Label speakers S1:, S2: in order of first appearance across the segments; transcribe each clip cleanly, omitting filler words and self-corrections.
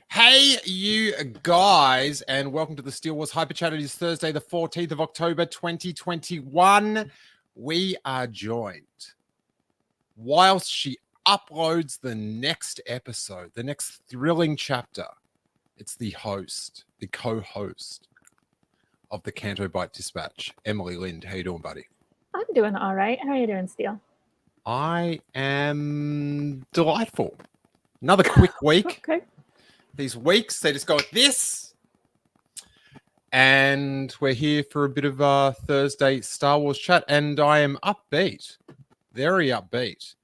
S1: Hey, you guys, and welcome to the Steele Wars Hyperchat. It is Thursday, the 14th of October, 2021. We are joined, whilst she uploads the next episode, the next thrilling chapter, it's the host, the co-host of the Canto Bite Dispatch, Emily Lind. How you doing, buddy?
S2: I'm doing all right. How are you doing, Steele?
S1: I am delightful. Another quick week.
S2: Okay.
S1: These weeks, they just go like this. And we're here for a bit of a Thursday Star Wars chat. And I am upbeat, very upbeat,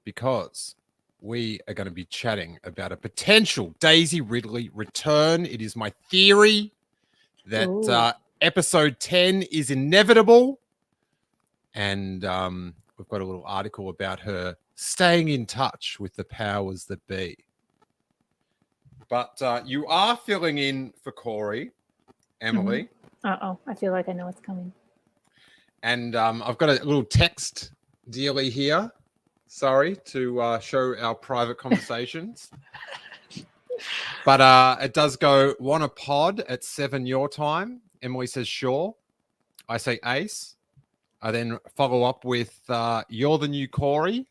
S1: because we are going to be chatting about a potential Daisy Ridley return. It is my theory that episode 10 is inevitable. And we've got a little article about her staying in touch with the powers that be. But you are filling in for Corey, Emily.
S2: Uh-oh, I feel like I know what's coming.
S1: And I've got a little text dealie here. Sorry to show our private conversations. But it does go, want a pod at 7 your time? Emily says, sure. I say ace. I then follow up with, you're the new Corey.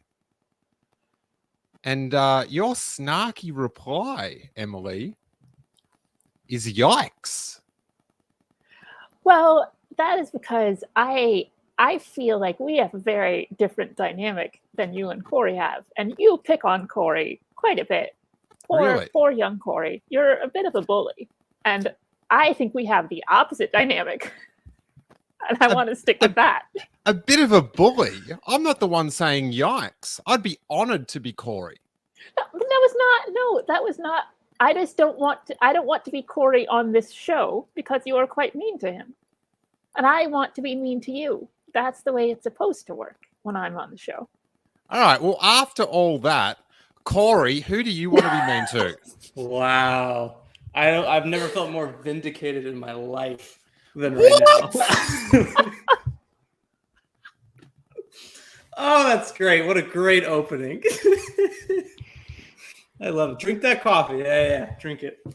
S1: And your snarky reply, Emily, is yikes.
S2: Well, that is because I feel like we have a very different dynamic than you and Corey have. And you pick on Corey quite a bit. Poor young Corey. You're a bit of a bully. And I think we have the opposite dynamic. And I want to stick with that.
S1: A bit of a bully. I'm not the one saying yikes. I'd be honored to be Corey.
S2: That was not. I just don't want to. I don't want to be Corey on this show because you are quite mean to him, and I want to be mean to you. That's the way it's supposed to work when I'm on the show.
S1: All right. Well, after all that, Corey, who do you want to be mean to?
S3: Wow. I've never felt more vindicated in my life than right now. Oh, that's great. What a great opening. I love it. Drink that coffee. Yeah. Drink it.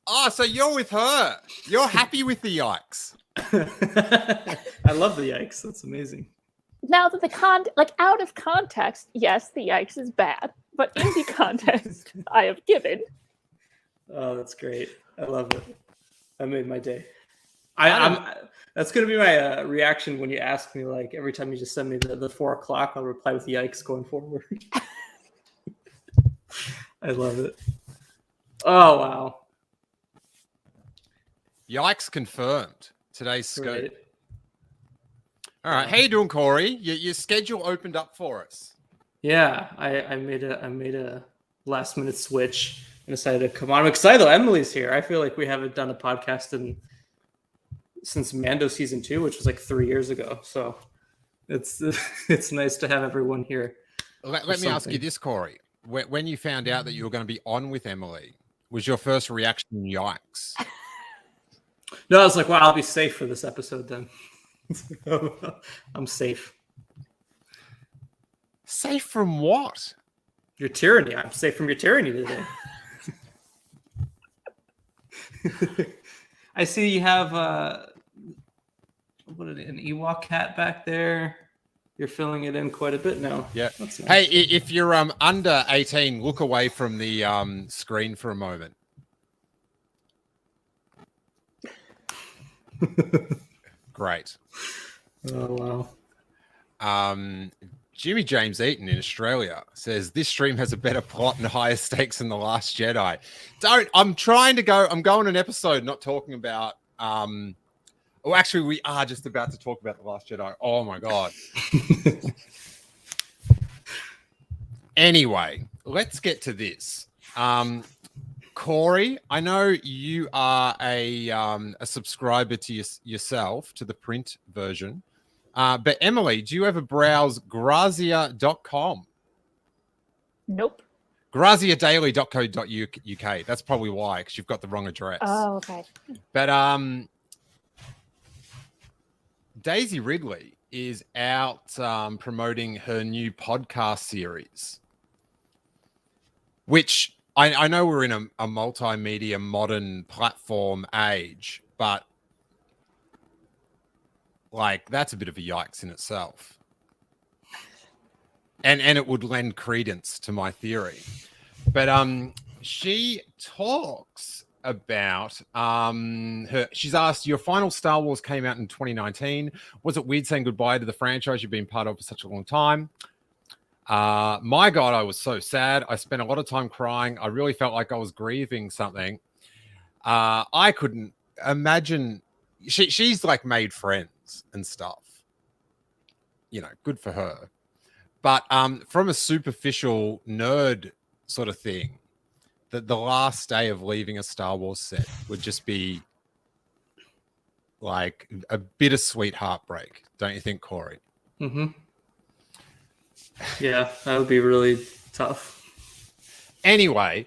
S1: Oh, so you're with her. You're happy with the yikes.
S3: I love the yikes. That's amazing.
S2: Now that out of context, yes, the yikes is bad. But in the context I have given.
S3: Oh, that's great. I love it. That made my day. That's going to be my reaction when you ask me, like, every time you just send me the 4 o'clock, I'll reply with yikes going forward. I love it. Oh, wow.
S1: Yikes confirmed. Today's scoop.
S3: Great.
S1: All right. How you doing, Corey? Your schedule opened up for us.
S3: Yeah, I made a last minute switch and decided to come on. I'm excited though. Emily's here. I feel like we haven't done a podcast since Mando season 2, which was like 3 years ago. So it's nice to have everyone here.
S1: Let me ask you this, Corey. When you found out that you were going to be on with Emily, was your first reaction yikes?
S3: No, I was like, wow, I'll be safe for this episode then. I'm safe.
S1: Safe from what?
S3: Your tyranny. I'm safe from your tyranny today. I see you have an Ewok hat back there. You're filling it in quite a bit now.
S1: Yeah.
S3: That's nice.
S1: Hey, if you're under 18, look away from the screen for a moment. Great.
S3: Oh wow.
S1: Jimmy James Eaton in Australia says this stream has a better plot and higher stakes than The Last Jedi. I'm going an episode not talking about oh, actually, we are just about to talk about The Last Jedi. Oh my god. Anyway, let's get to this. Corey, I know you are a subscriber to yourself to the print version. But Emily, do you ever browse grazia.com?
S2: Nope.
S1: graziadaily.co.uk. That's probably why, because you've got the wrong address.
S2: Oh, okay.
S1: But Daisy Ridley is out promoting her new podcast series, which I know we're in a multimedia modern platform age, but like that's a bit of a yikes in itself. And it would lend credence to my theory. But she talks about she's asked, your final Star Wars came out in 2019. Was it weird saying goodbye to the franchise you've been part of for such a long time? My God, I was so sad. I spent a lot of time crying. I really felt like I was grieving something. I couldn't imagine. She's like made friends and stuff. You know, good for her. But from a superficial nerd sort of thing, that the last day of leaving a Star Wars set would just be like a bittersweet heartbreak, don't you think, Corey?
S3: Mm-hmm. Yeah, that would be really tough.
S1: Anyway,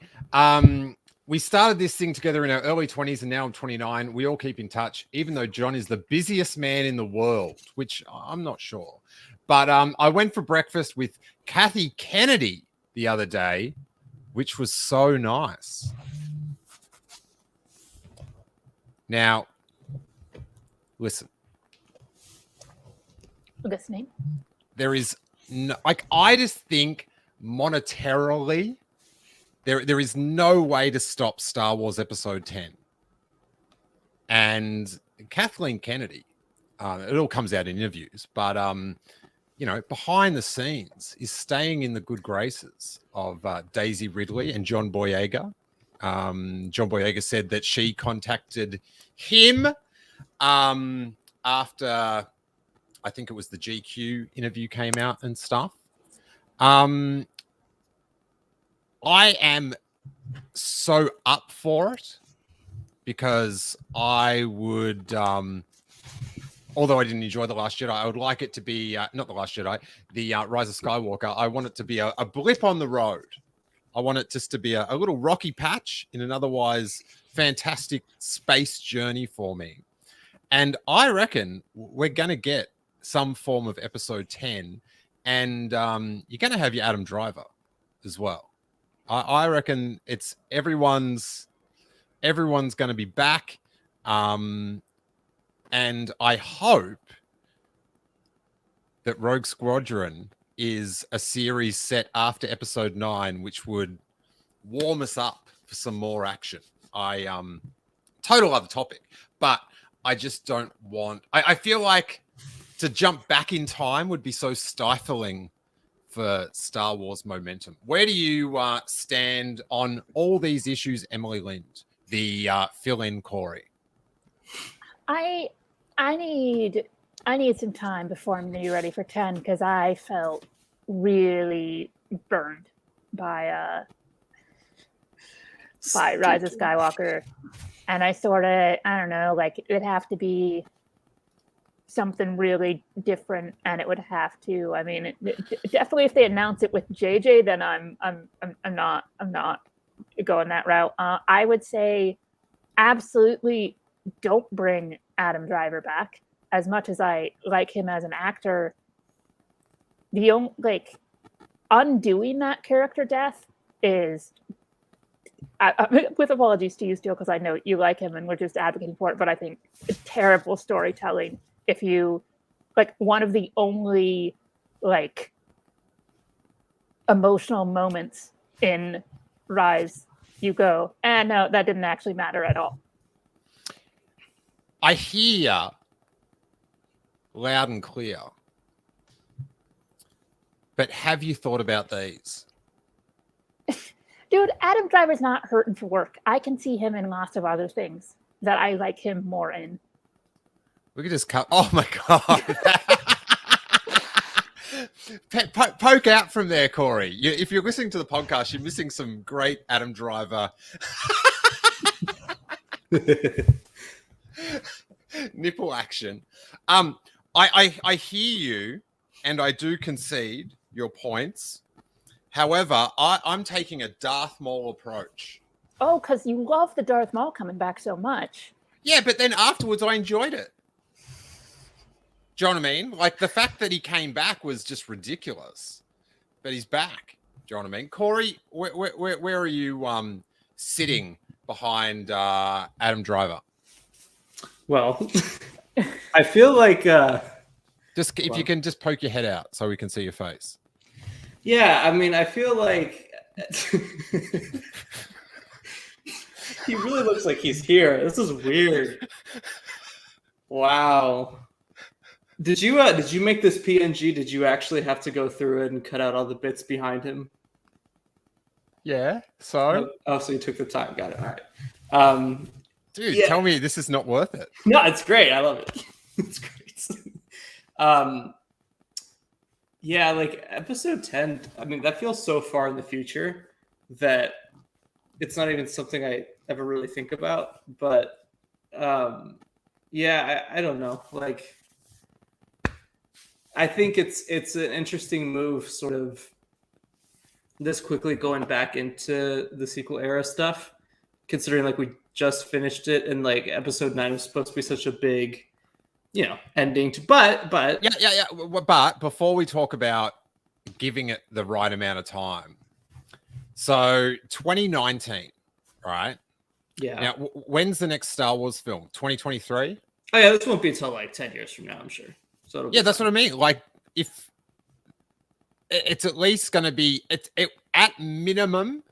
S1: we started this thing together in our early 20s, and now I'm 29. We all keep in touch, even though John is the busiest man in the world, which I'm not sure. But I went for breakfast with Kathy Kennedy the other day, which was so nice. Now, listen.
S2: Listening.
S1: There is no, like, I just think monetarily, there is no way to stop Star Wars Episode 10. And Kathleen Kennedy, it all comes out in interviews, but you know, behind the scenes is staying in the good graces of Daisy Ridley and John Boyega. John Boyega said that she contacted him after, I think it was the GQ interview came out and stuff. I am so up for it because I would... although I didn't enjoy The Last Jedi, I would like it to be, not The Last Jedi, the Rise of Skywalker. I want it to be a blip on the road. I want it just to be a little rocky patch in an otherwise fantastic space journey for me. And I reckon we're going to get some form of Episode 10, and you're going to have your Adam Driver as well. I reckon it's everyone's going to be back. And I hope that Rogue Squadron is a series set after Episode 9, which would warm us up for some more action. I total other topic, but I just don't want... I feel like to jump back in time would be so stifling for Star Wars momentum. Where do you stand on all these issues, Emily Lind, the fill-in Corey?
S2: I need some time before I'm going to be ready for 10 because I felt really burned by Rise of Skywalker, and I don't know, like it'd have to be something really different, and it would have to. I mean, definitely if they announce it with JJ, then I'm not going that route. I would say absolutely don't bring Adam Driver back. As much as I like him as an actor, the only, like, undoing that character death is, with apologies to you, Steele, because I know you like him and we're just advocating for it, but I think it's terrible storytelling if you, like, one of the only, like, emotional moments in Rise, you go, and no, that didn't actually matter at all.
S1: I hear loud and clear. But have you thought about these?
S2: Dude, Adam Driver's not hurting for work. I can see him in lots of other things that I like him more in.
S1: We could just cut. Oh my God. Poke out from there, Corey. If you're listening to the podcast, you're missing some great Adam Driver nipple action. I hear you, and I do concede your points. However, I'm taking a Darth Maul approach.
S2: Oh, because you love the Darth Maul coming back so much.
S1: Yeah, but then afterwards I enjoyed it. Do you know what I mean? Like the fact that he came back was just ridiculous, but he's back. Do you know what I mean? Corey, where are you sitting behind Adam Driver?
S3: Well, I feel like
S1: just if you can just poke your head out so we can see your face.
S3: Yeah, I mean, I feel like he really looks like he's here. This is weird. Wow. Did you make this PNG? Did you actually have to go through it and cut out all the bits behind him?
S1: Yeah. So.
S3: Oh, so you took the time. Got it. All right.
S1: Dude, yeah. Tell me this is not worth it.
S3: No, it's great. I love it. It's great. Yeah, like episode 10. I mean, that feels so far in the future that it's not even something I ever really think about. But yeah, I don't know. Like, I think it's an interesting move, sort of this quickly going back into the sequel era stuff, considering like we just finished it and like episode 9 was supposed to be such a big, ending to, but
S1: yeah. But before we talk about giving it the right amount of time, so 2019, right?
S3: Yeah.
S1: Now, when's the next Star Wars film? 2023?
S3: Oh yeah, this won't be until like 10 years from now, I'm sure. So
S1: yeah, that's what I mean. Like, if it's at least going to be at minimum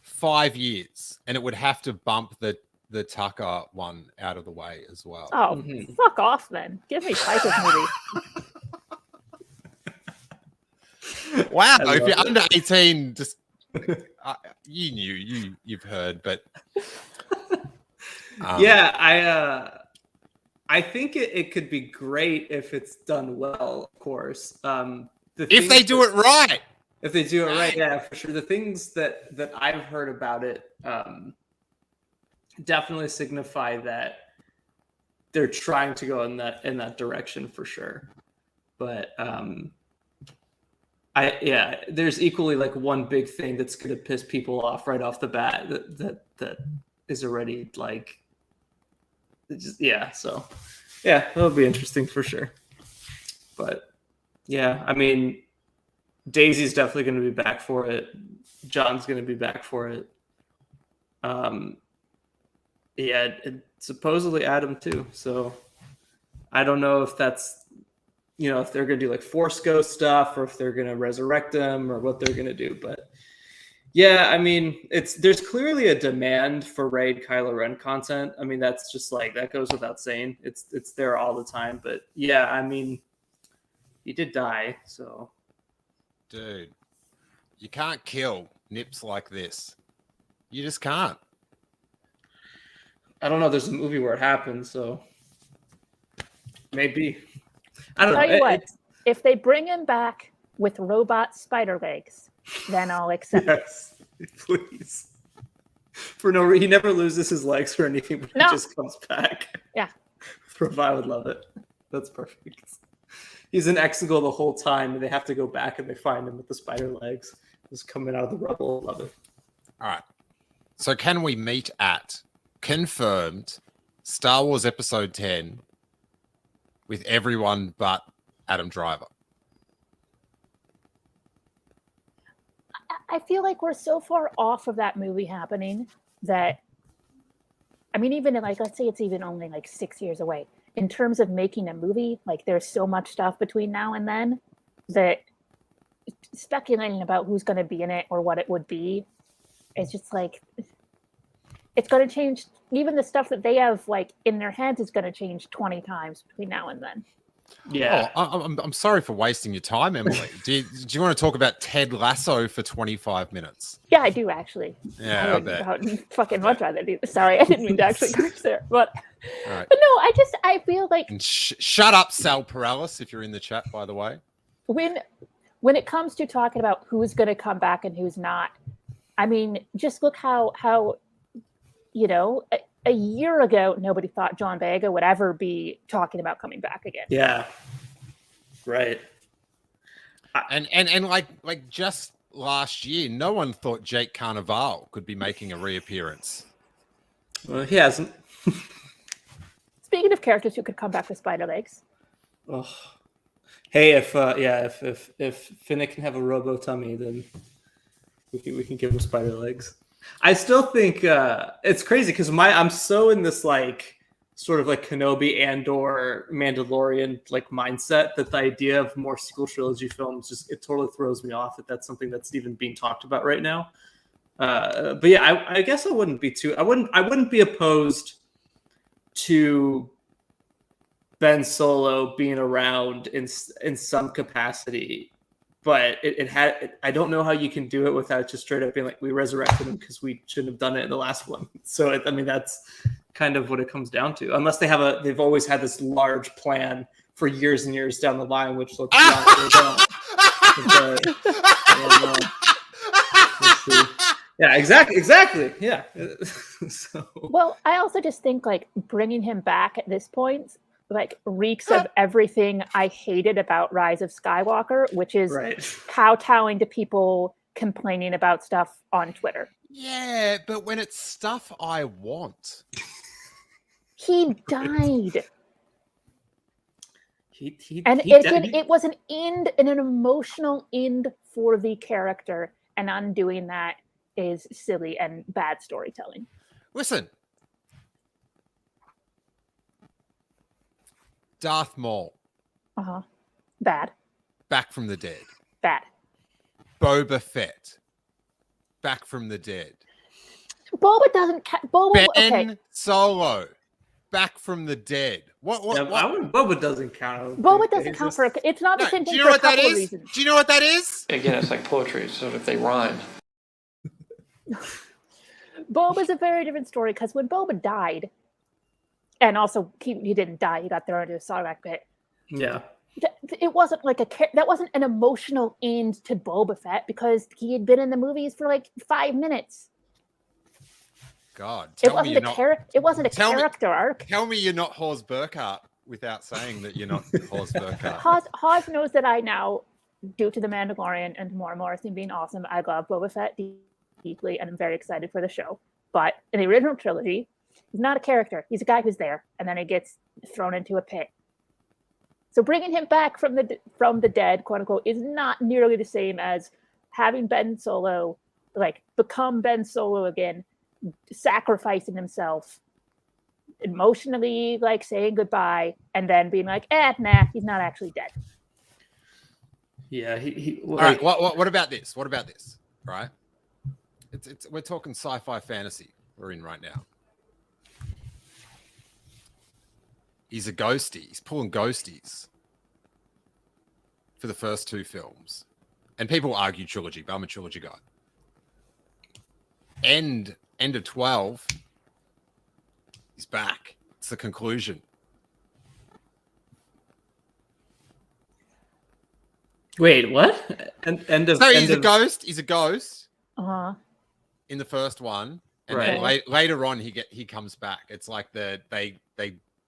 S1: 5 years, and it would have to bump the Tucker one out of the way as well.
S2: Oh, fuck off then. Give me Tucker's movie.
S1: Wow, if you're under 18, just you've heard, but
S3: yeah, I think it could be great if it's done well, of course.
S1: If they do it right.
S3: If they do it right, yeah, for sure. The things that I've heard about it definitely signify that they're trying to go in that direction for sure. But there's equally like one big thing that's going to piss people off right off the bat that is already like, so yeah, that'll be interesting for sure. But yeah, I mean, Daisy's definitely going to be back for it. John's going to be back for it. Yeah, and supposedly Adam too. So I don't know if that's, if they're going to do like Force Ghost stuff or if they're going to resurrect them or what they're going to do. But yeah, I mean, there's clearly a demand for Rey Kylo Ren content. I mean, that's just like, that goes without saying. It's there all the time. But yeah, I mean, he did die, so.
S1: Dude, you can't kill nips like this. You just can't.
S3: I don't know. There's a movie where it happens, so maybe. I don't know.
S2: Tell you what, if they bring him back with robot spider legs, then I'll accept it.
S3: Please. For no reason, he never loses his legs or anything, but he just comes back.
S2: Yeah.
S3: I would love it. That's perfect. He's in Exegol the whole time, and they have to go back and they find him with the spider legs just coming out of the rubble. Love it.
S1: All right. So can we meet at confirmed Star Wars Episode 10 with everyone but Adam Driver?
S2: I feel like we're so far off of that movie happening that, I mean, even like, let's say it's even only like 6 years away. In terms of making a movie, like there's so much stuff between now and then that speculating about who's going to be in it or what it would be is just like, it's going to change. Even the stuff that they have like in their heads is going to change 20 times between now and then.
S3: Yeah.
S1: Oh, I'm sorry for wasting your time, Emily. Do you want to talk about Ted Lasso for 25 minutes?
S2: Yeah, I do actually.
S1: Yeah, I bet.
S2: Fucking much rather do this. Sorry, I didn't mean to actually curse there, but right. But no, I feel like.
S1: And shut up, Sal Perales, if you're in the chat, by the way.
S2: When it comes to talking about who's going to come back and who's not, I mean, just look how a year ago, nobody thought John Boyega would ever be talking about coming back again.
S3: Yeah. Right.
S1: And like just last year, no one thought Jake Carnival could be making a reappearance.
S3: Well, he hasn't.
S2: It's Speaking of characters who could come back with spider legs.
S3: Oh. Hey, if Finnick can have a robo tummy, then we can give him spider legs. I still think it's crazy because I'm so in this like sort of like Kenobi and/or Mandalorian like mindset that the idea of more sequel trilogy films it totally throws me off that that's something that's even being talked about right now. But yeah, I guess I wouldn't be opposed to Ben Solo being around in some capacity, but I don't know how you can do it without just straight up being like, we resurrected him because we shouldn't have done it in the last one. So I mean that's kind of what it comes down to, unless they've always had this large plan for years and years down the line, which looks like they don't. But, we'll see. Yeah, exactly. Yeah. So.
S2: Well, I also just think like bringing him back at this point like reeks of everything I hated about Rise of Skywalker, which is kowtowing to people complaining about stuff on Twitter.
S1: Yeah, but when it's stuff I want.
S2: He died. It was an end, an emotional end for the character, and undoing that is silly and bad storytelling.
S1: Listen. Darth Maul.
S2: Bad.
S1: Back from the dead.
S2: Bad.
S1: Boba Fett. Back from the dead.
S2: Boba doesn't
S1: Ben Solo. Back from the dead. What?
S3: Boba doesn't count.
S2: Boba doesn't count for it's not the same thing. Do you know what that is?
S1: Do you know what that is?
S4: Again, it's like poetry, so if they rhyme.
S2: Boba's a very different story because when Boba died, and also he didn't die, he got thrown into a Sarlacc pit.
S3: Yeah.
S2: It wasn't like that wasn't an emotional end to Boba Fett because he had been in the movies for like 5 minutes.
S1: God,
S2: it wasn't a character arc.
S1: Tell me you're not Hawes Burkhart without saying that you're not Hawes Burkhart.
S2: Hawes knows that I now, due to The Mandalorian and Tamora Morrison being awesome, I love Boba Fett deeply and I'm very excited for the show. But in the original trilogy, he's not a character. He's a guy who's there, and then he gets thrown into a pit. So bringing him back from the dead, quote unquote, is not nearly the same as having Ben Solo like become Ben Solo again, sacrificing himself, emotionally like saying goodbye, and then being like, nah, he's not actually dead.
S3: Yeah,
S1: all right. What about this? What about this? Right? It's we're talking sci-fi fantasy we're in right now. He's a ghostie. He's pulling ghosties for the first 2 films. And people argue trilogy, but I'm a trilogy guy. End of 12. He's back. It's the conclusion.
S3: Wait, what?
S1: He's a ghost. He's a ghost. In the first one. And then later on he comes back. It's like they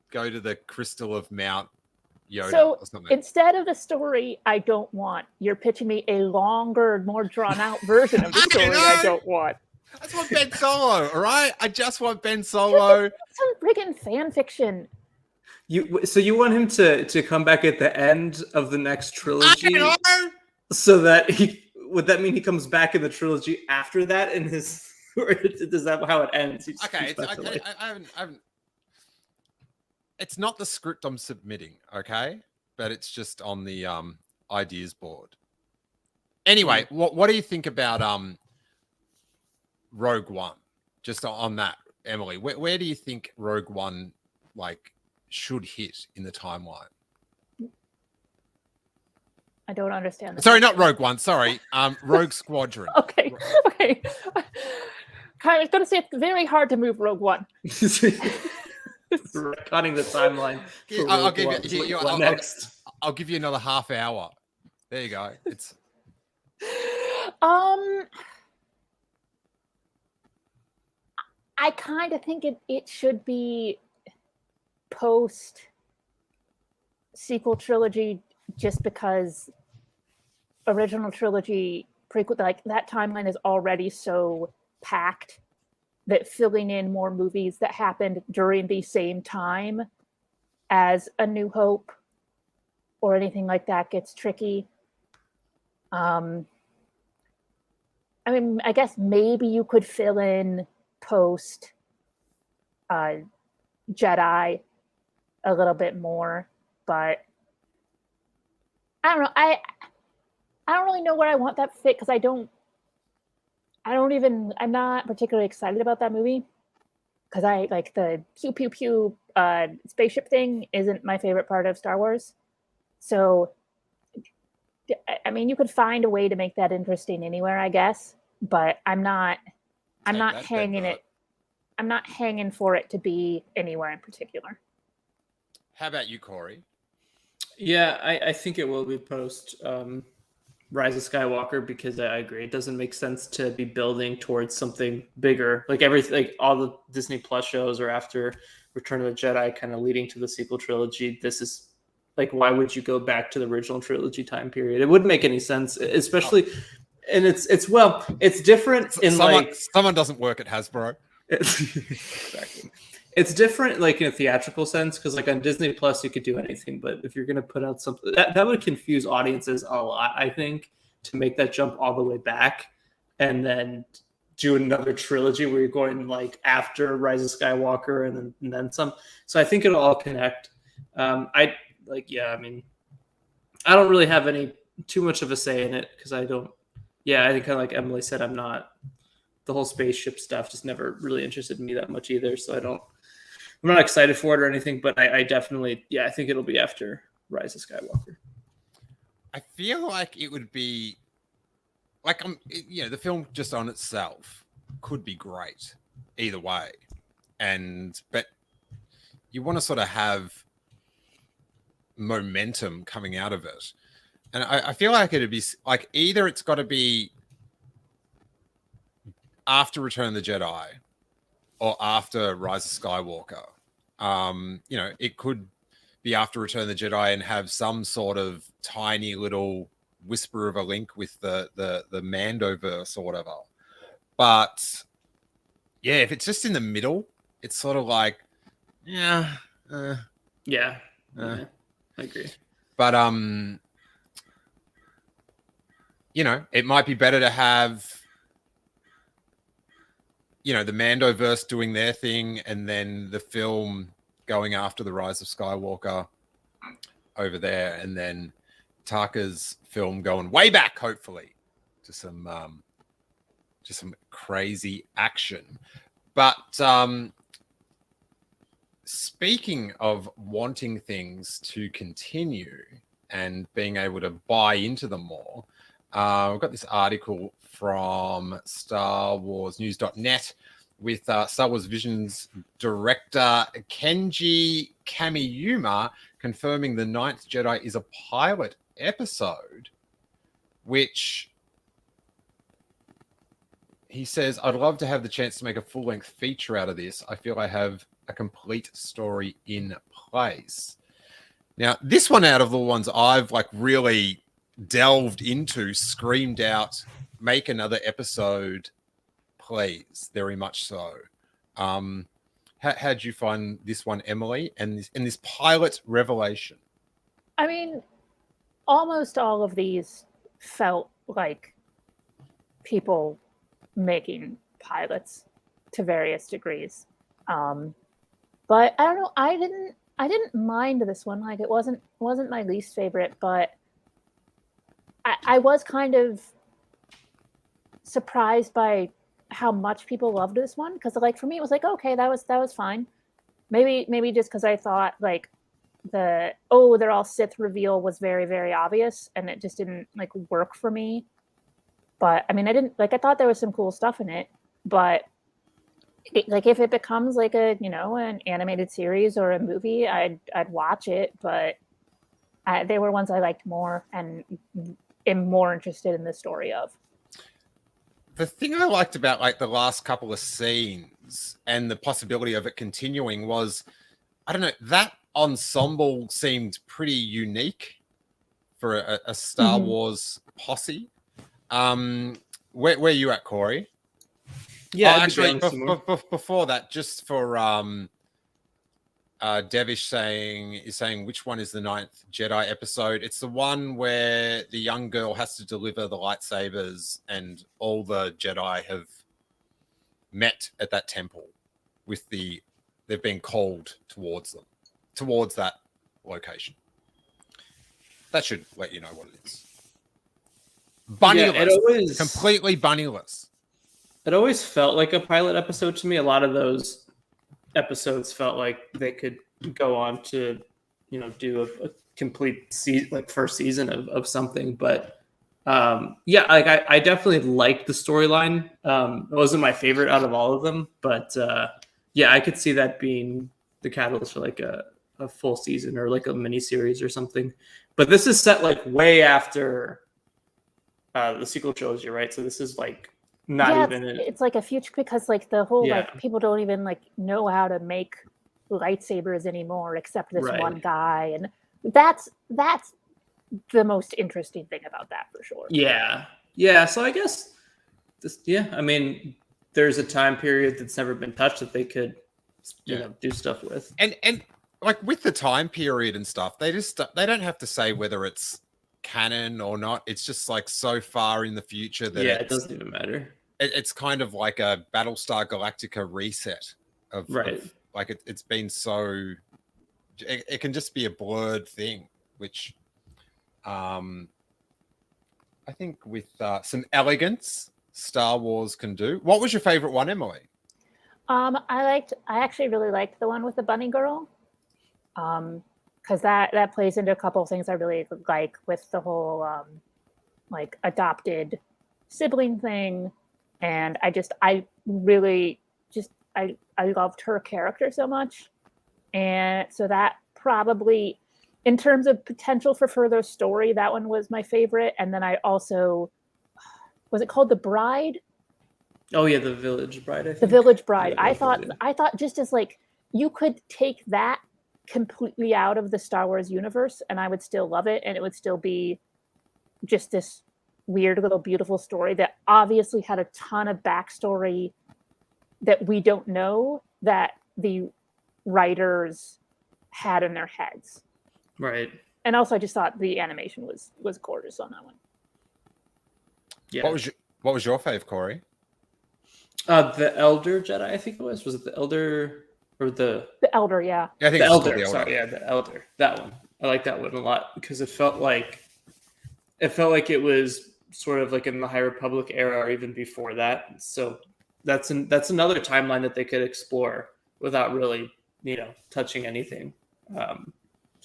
S1: go to the crystal of Mount Yoda or something.
S2: Instead of the story I don't want, you're pitching me a longer, more drawn out version of the story I don't want.
S1: I just want Ben Solo, all right? I just want Ben Solo.
S2: Some friggin' fan fiction.
S3: So you want him to come back at the end of the next trilogy? So that would that mean he comes back in the trilogy after that in his? Or is that how it ends?
S1: Okay, I haven't. It's not the script I'm submitting, okay? But it's just on the ideas board. Anyway, what do you think about Rogue One? Just on that, Emily, where do you think Rogue One like should hit in the timeline?
S2: I don't understand.
S1: Sorry, not Rogue One. Sorry, Rogue Squadron.
S2: Okay. I was going to say it's very hard to move Rogue One.
S3: Cutting the timeline.
S1: I'll give you another half hour. There you go. It's.
S2: I kind of think it should be post sequel trilogy, just because original trilogy prequel, like that timeline is already so packed that filling in more movies that happened during the same time as A New Hope or anything like that gets tricky. I mean, I guess maybe you could fill in post Jedi a little bit more, but I don't know. I don't really know where I want that fit because I'm not particularly excited about that movie because I like the pew pew pew spaceship thing isn't my favorite part of Star Wars. So, I mean, you could find a way to make that interesting anywhere, I guess, but I'm not hanging it. I'm not hanging for it to be anywhere in particular.
S1: How about you, Corey?
S3: Yeah, I think it will be post Rise of Skywalker because I agree. It doesn't make sense to be building towards something bigger. Like everything, like all the Disney Plus shows are after Return of the Jedi, kind of leading to the sequel trilogy. This is like, why would you go back to the original trilogy time period? It wouldn't make any sense, especially. And it's different
S1: someone doesn't work at Hasbro.
S3: Exactly. It's different like in a theatrical sense because like on Disney Plus you could do anything, but if you're going to put out something that would confuse audiences a lot, I think, to make that jump all the way back and then do another trilogy where you're going like after Rise of Skywalker and then some. So I think it'll all connect. I mean, I don't really have any too much of a say in it because I think kind of like Emily said, I'm not. The whole spaceship stuff just never really interested me that much either. So I'm not excited for it or anything, but I definitely, I think it'll be after Rise of Skywalker.
S1: I feel like it would be like, the film just on itself could be great either way. But you want to sort of have momentum coming out of it. And I feel like it'd be like, either it's got to be after Return of the Jedi or after Rise of Skywalker. It could be after Return of the Jedi and have some sort of tiny little whisper of a link with the Mandoverse or whatever. But yeah, if it's just in the middle, it's sort of like, I
S3: agree.
S1: But it might be better to have the Mandoverse doing their thing and then the film going after the Rise of Skywalker over there, and then Taka's film going way back, hopefully, to some crazy action. But speaking of wanting things to continue and being able to buy into them more, we've got this article from StarWarsNews.net with Star Wars Vision's director Kenji Kamiyuma confirming The Ninth Jedi is a pilot episode, which he says, I'd love to have the chance to make a full-length feature out of this. I feel I have a complete story in place. Now, this one out of the ones I've really delved into, screamed out, make another episode, please. Very much so. How'd you find this one, Emily, and this pilot revelation?
S2: I mean, almost all of these felt like people making pilots to various degrees. But I don't know. I didn't mind this one. Like, it wasn't my least favorite, but I was kind of surprised by how much people loved this one, because for me it was like, okay, that was fine. Maybe just because I thought they're all Sith reveal was very, very obvious and it just didn't work for me. But I mean, I thought there was some cool stuff in it, but if it becomes an animated series or a movie, I'd watch it. But they were ones I liked more and am more interested in the story of.
S1: The thing I liked about the last couple of scenes and the possibility of it continuing was, I don't know, that ensemble seemed pretty unique for a Star Wars posse. Where are you at, Corey?
S3: Yeah,
S1: actually, before that, just for Devish is saying which one is the 9th Jedi episode? It's the one where the young girl has to deliver the lightsabers, and all the Jedi have met at that temple they've been called towards that location. That should let you know what it is. Bunnyless. Completely bunnyless.
S3: It always felt like a pilot episode to me. A lot of those episodes felt like they could go on to, do a complete first season of something. But I definitely liked the storyline. It wasn't my favorite out of all of them, but I could see that being the catalyst for like a full season or like a mini series or something. But this is set like way after the sequel trilogy, right? So this is like not even.
S2: It's like a future, because like the whole like people don't even like know how to make lightsabers anymore except this one guy, and that's the most interesting thing about that for sure.
S3: Yeah. So I guess this. Yeah, I mean, there's a time period that's never been touched that they could, do stuff with,
S1: and like with the time period and stuff, they don't have to say whether it's canon or not. It's just like so far in the future that
S3: it doesn't even matter.
S1: It's kind of like a Battlestar Galactica reset of like it's been so it can just be a blurred thing, which I think with some elegance Star Wars can do. What was your favorite one, Emily?
S2: I actually really liked the one with the bunny girl. Because that plays into a couple of things I really like with the whole like adopted sibling thing, and I really loved her character so much, and so that probably, in terms of potential for further story, that one was my favorite. And then I also, was it called The Bride?
S3: Oh yeah, The Village Bride. I think.
S2: The Village Bride. I thought just as like you could take that completely out of the Star Wars universe and I would still love it, and it would still be just this weird little beautiful story that obviously had a ton of backstory that we don't know, that the writers had in their heads.
S3: Right.
S2: And also I just thought the animation was gorgeous on that one.
S3: Yeah.
S1: What was your fave, Corey?
S3: The Elder Jedi, I think it was. Was it the Elder? Or the
S2: Elder, yeah.
S1: I think
S3: the Elder. Sorry, the Elder. That one. I like that one a lot because it felt like it was sort of like in the High Republic era or even before that. So that's another timeline that they could explore without really, touching anything. So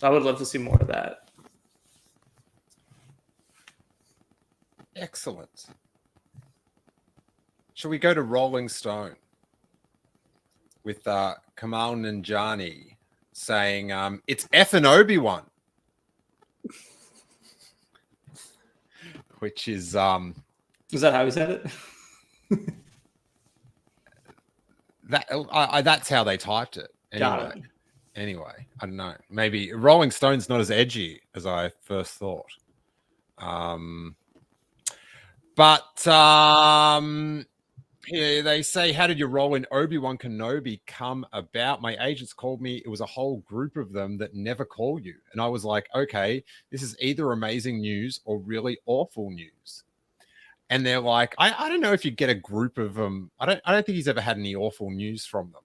S3: I would love to see more of that.
S1: Excellent. Shall we go to Rolling Stone? With Kumail Nanjiani saying, it's effing Obi-Wan. Which is...
S3: Is that how he said it?
S1: That's how they typed it. Anyway, I don't know. Maybe Rolling Stone's not as edgy as I first thought. Yeah, they say, how did your role in Obi-Wan Kenobi come about? My agents called me. It was a whole group of them that never call you. And I was like, okay, this is either amazing news or really awful news. And they're like, I don't know if you get a group of them. I don't think he's ever had any awful news from them.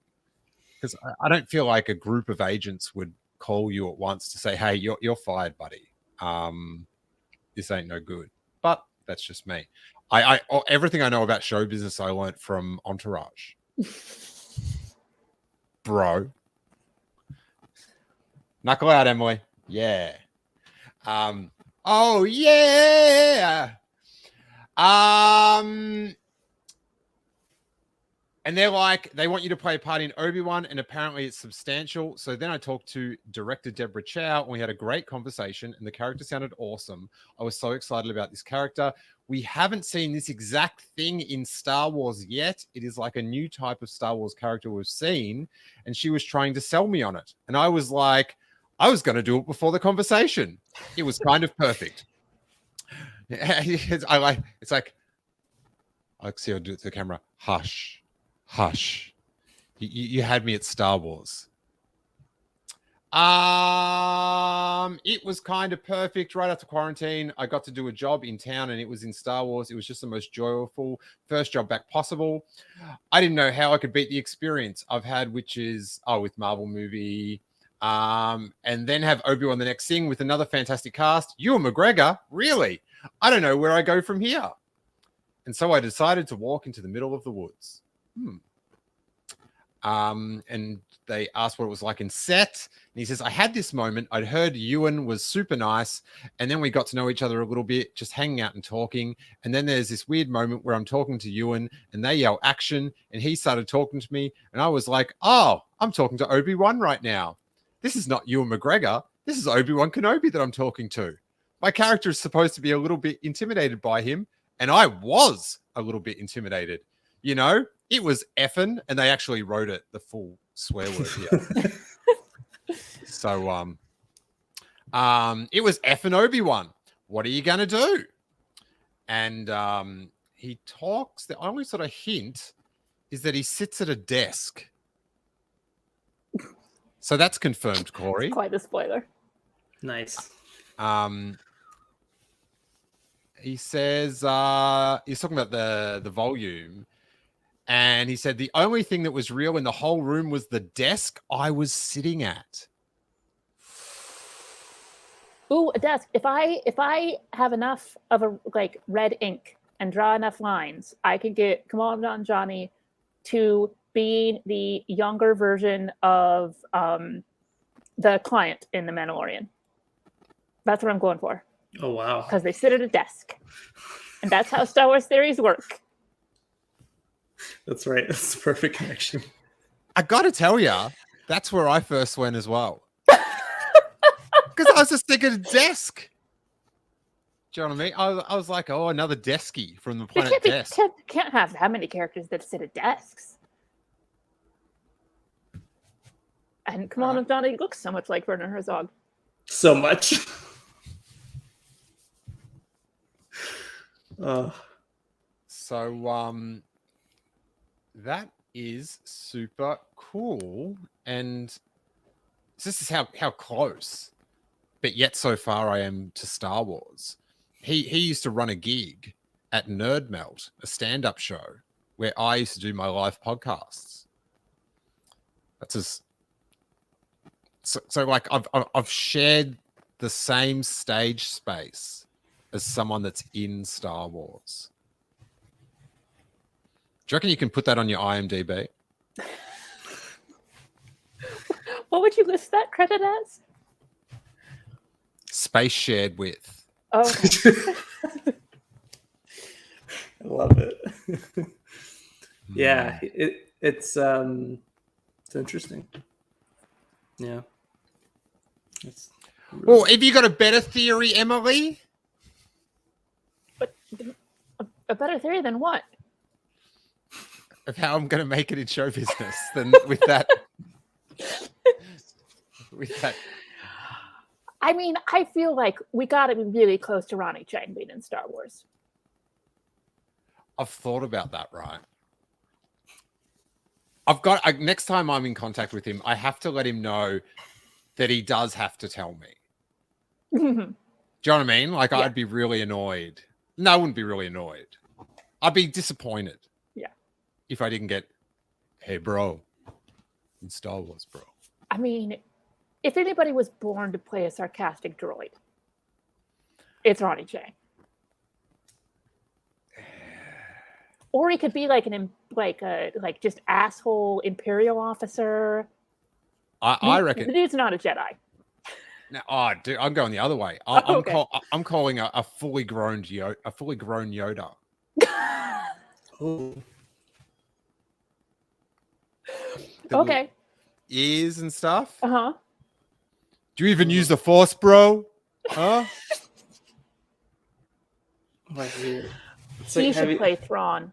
S1: Because I don't feel like a group of agents would call you at once to say, hey, you're fired, buddy. This ain't no good. But that's just me. Everything I know about show business I learned from Entourage. Bro. Knuckle out, Emily. Yeah. Oh yeah. And they're like, they want you to play a part in Obi-Wan, and apparently it's substantial. So then I talked to director Deborah Chow, and we had a great conversation, and the character sounded awesome. I was so excited about this character. We haven't seen this exact thing in Star Wars yet. It is like a new type of Star Wars character we've seen, and she was trying to sell me on it. And I was like, I was going to do it before the conversation. It was kind of perfect. It's like, Alexia will do it to the camera. Hush. You had me at Star Wars. It was kind of perfect right after quarantine. I got to do a job in town and it was in Star Wars. It was just the most joyful first job back possible. I didn't know how I could beat the experience I've had, which is with Marvel movie. And then have Obi-Wan the next thing with another fantastic cast. Ewan McGregor, really? I don't know where I go from here. And so I decided to walk into the middle of the woods. And they asked what it was like in set. And he says, I had this moment. I'd heard Ewan was super nice. And then we got to know each other a little bit, just hanging out and talking. And then there's this weird moment where I'm talking to Ewan and they yell action. And he started talking to me. And I was like, oh, I'm talking to Obi-Wan right now. This is not Ewan McGregor. This is Obi-Wan Kenobi that I'm talking to. My character is supposed to be a little bit intimidated by him. And I was a little bit intimidated. You know, it was effing, and they actually wrote it, the full swear word here. So, it was effing Obi-Wan. What are you going to do? And he talks. The only sort of hint is that he sits at a desk. So that's confirmed, Corey.
S2: It's quite a spoiler.
S3: Nice.
S1: He says he's talking about the volume, and he said the only thing that was real in the whole room was the desk I was sitting at.
S2: Ooh, a desk. If I have enough of a red ink and draw enough lines, I can get Kumail Nanjiani to being the younger version of the client in The Mandalorian. That's what I'm going for.
S3: Oh, wow.
S2: Because they sit at a desk. And that's how Star Wars theories work.
S3: That's right. That's the perfect connection.
S1: I got to tell you, that's where I first went as well. Because I was just thinking a desk. Do you know what I mean? I was like, oh, another deskie from the planet Desk.
S2: Can't have that many characters that sit at desks. And Kumail Nanjiani looks so much like Werner Herzog.
S3: So much.
S1: So that is super cool, and this is how close, but yet so far I am to Star Wars. He used to run a gig at Nerd Melt, a stand-up show where I used to do my live podcasts. That's as so like I've shared the same stage space as someone that's in Star Wars. Do you reckon you can put that on your IMDb?
S2: What would you list that credit as?
S1: Space shared with.
S2: Oh, okay.
S3: I love it. Yeah, it's interesting. Yeah.
S1: Well, have you got a better theory, Emily?
S2: But a better theory than what?
S1: Of how I'm going to make it in show business than with that. With that.
S2: I mean, I feel like we got to be really close to Ronnie Chang being in Star Wars.
S1: I've thought about that, right? Next time I'm in contact with him, I have to let him know that he does have to tell me. Do you know what I mean? Like, yeah. I'd be really annoyed. No, I wouldn't be really annoyed. I'd be disappointed.
S2: Yeah.
S1: If I didn't get, hey, bro, in Star Wars, bro.
S2: I mean, if anybody was born to play a sarcastic droid, it's Ronnie Chang. Or he could be like just asshole Imperial officer.
S1: I reckon
S2: the dude's not a Jedi.
S1: No, dude, I'm going the other way. I'm calling a fully grown Yoda.
S3: Oh.
S2: Okay.
S1: Ears and stuff.
S2: Uh-huh.
S1: Do you even use the Force, bro? Huh?
S2: He should play Thrawn.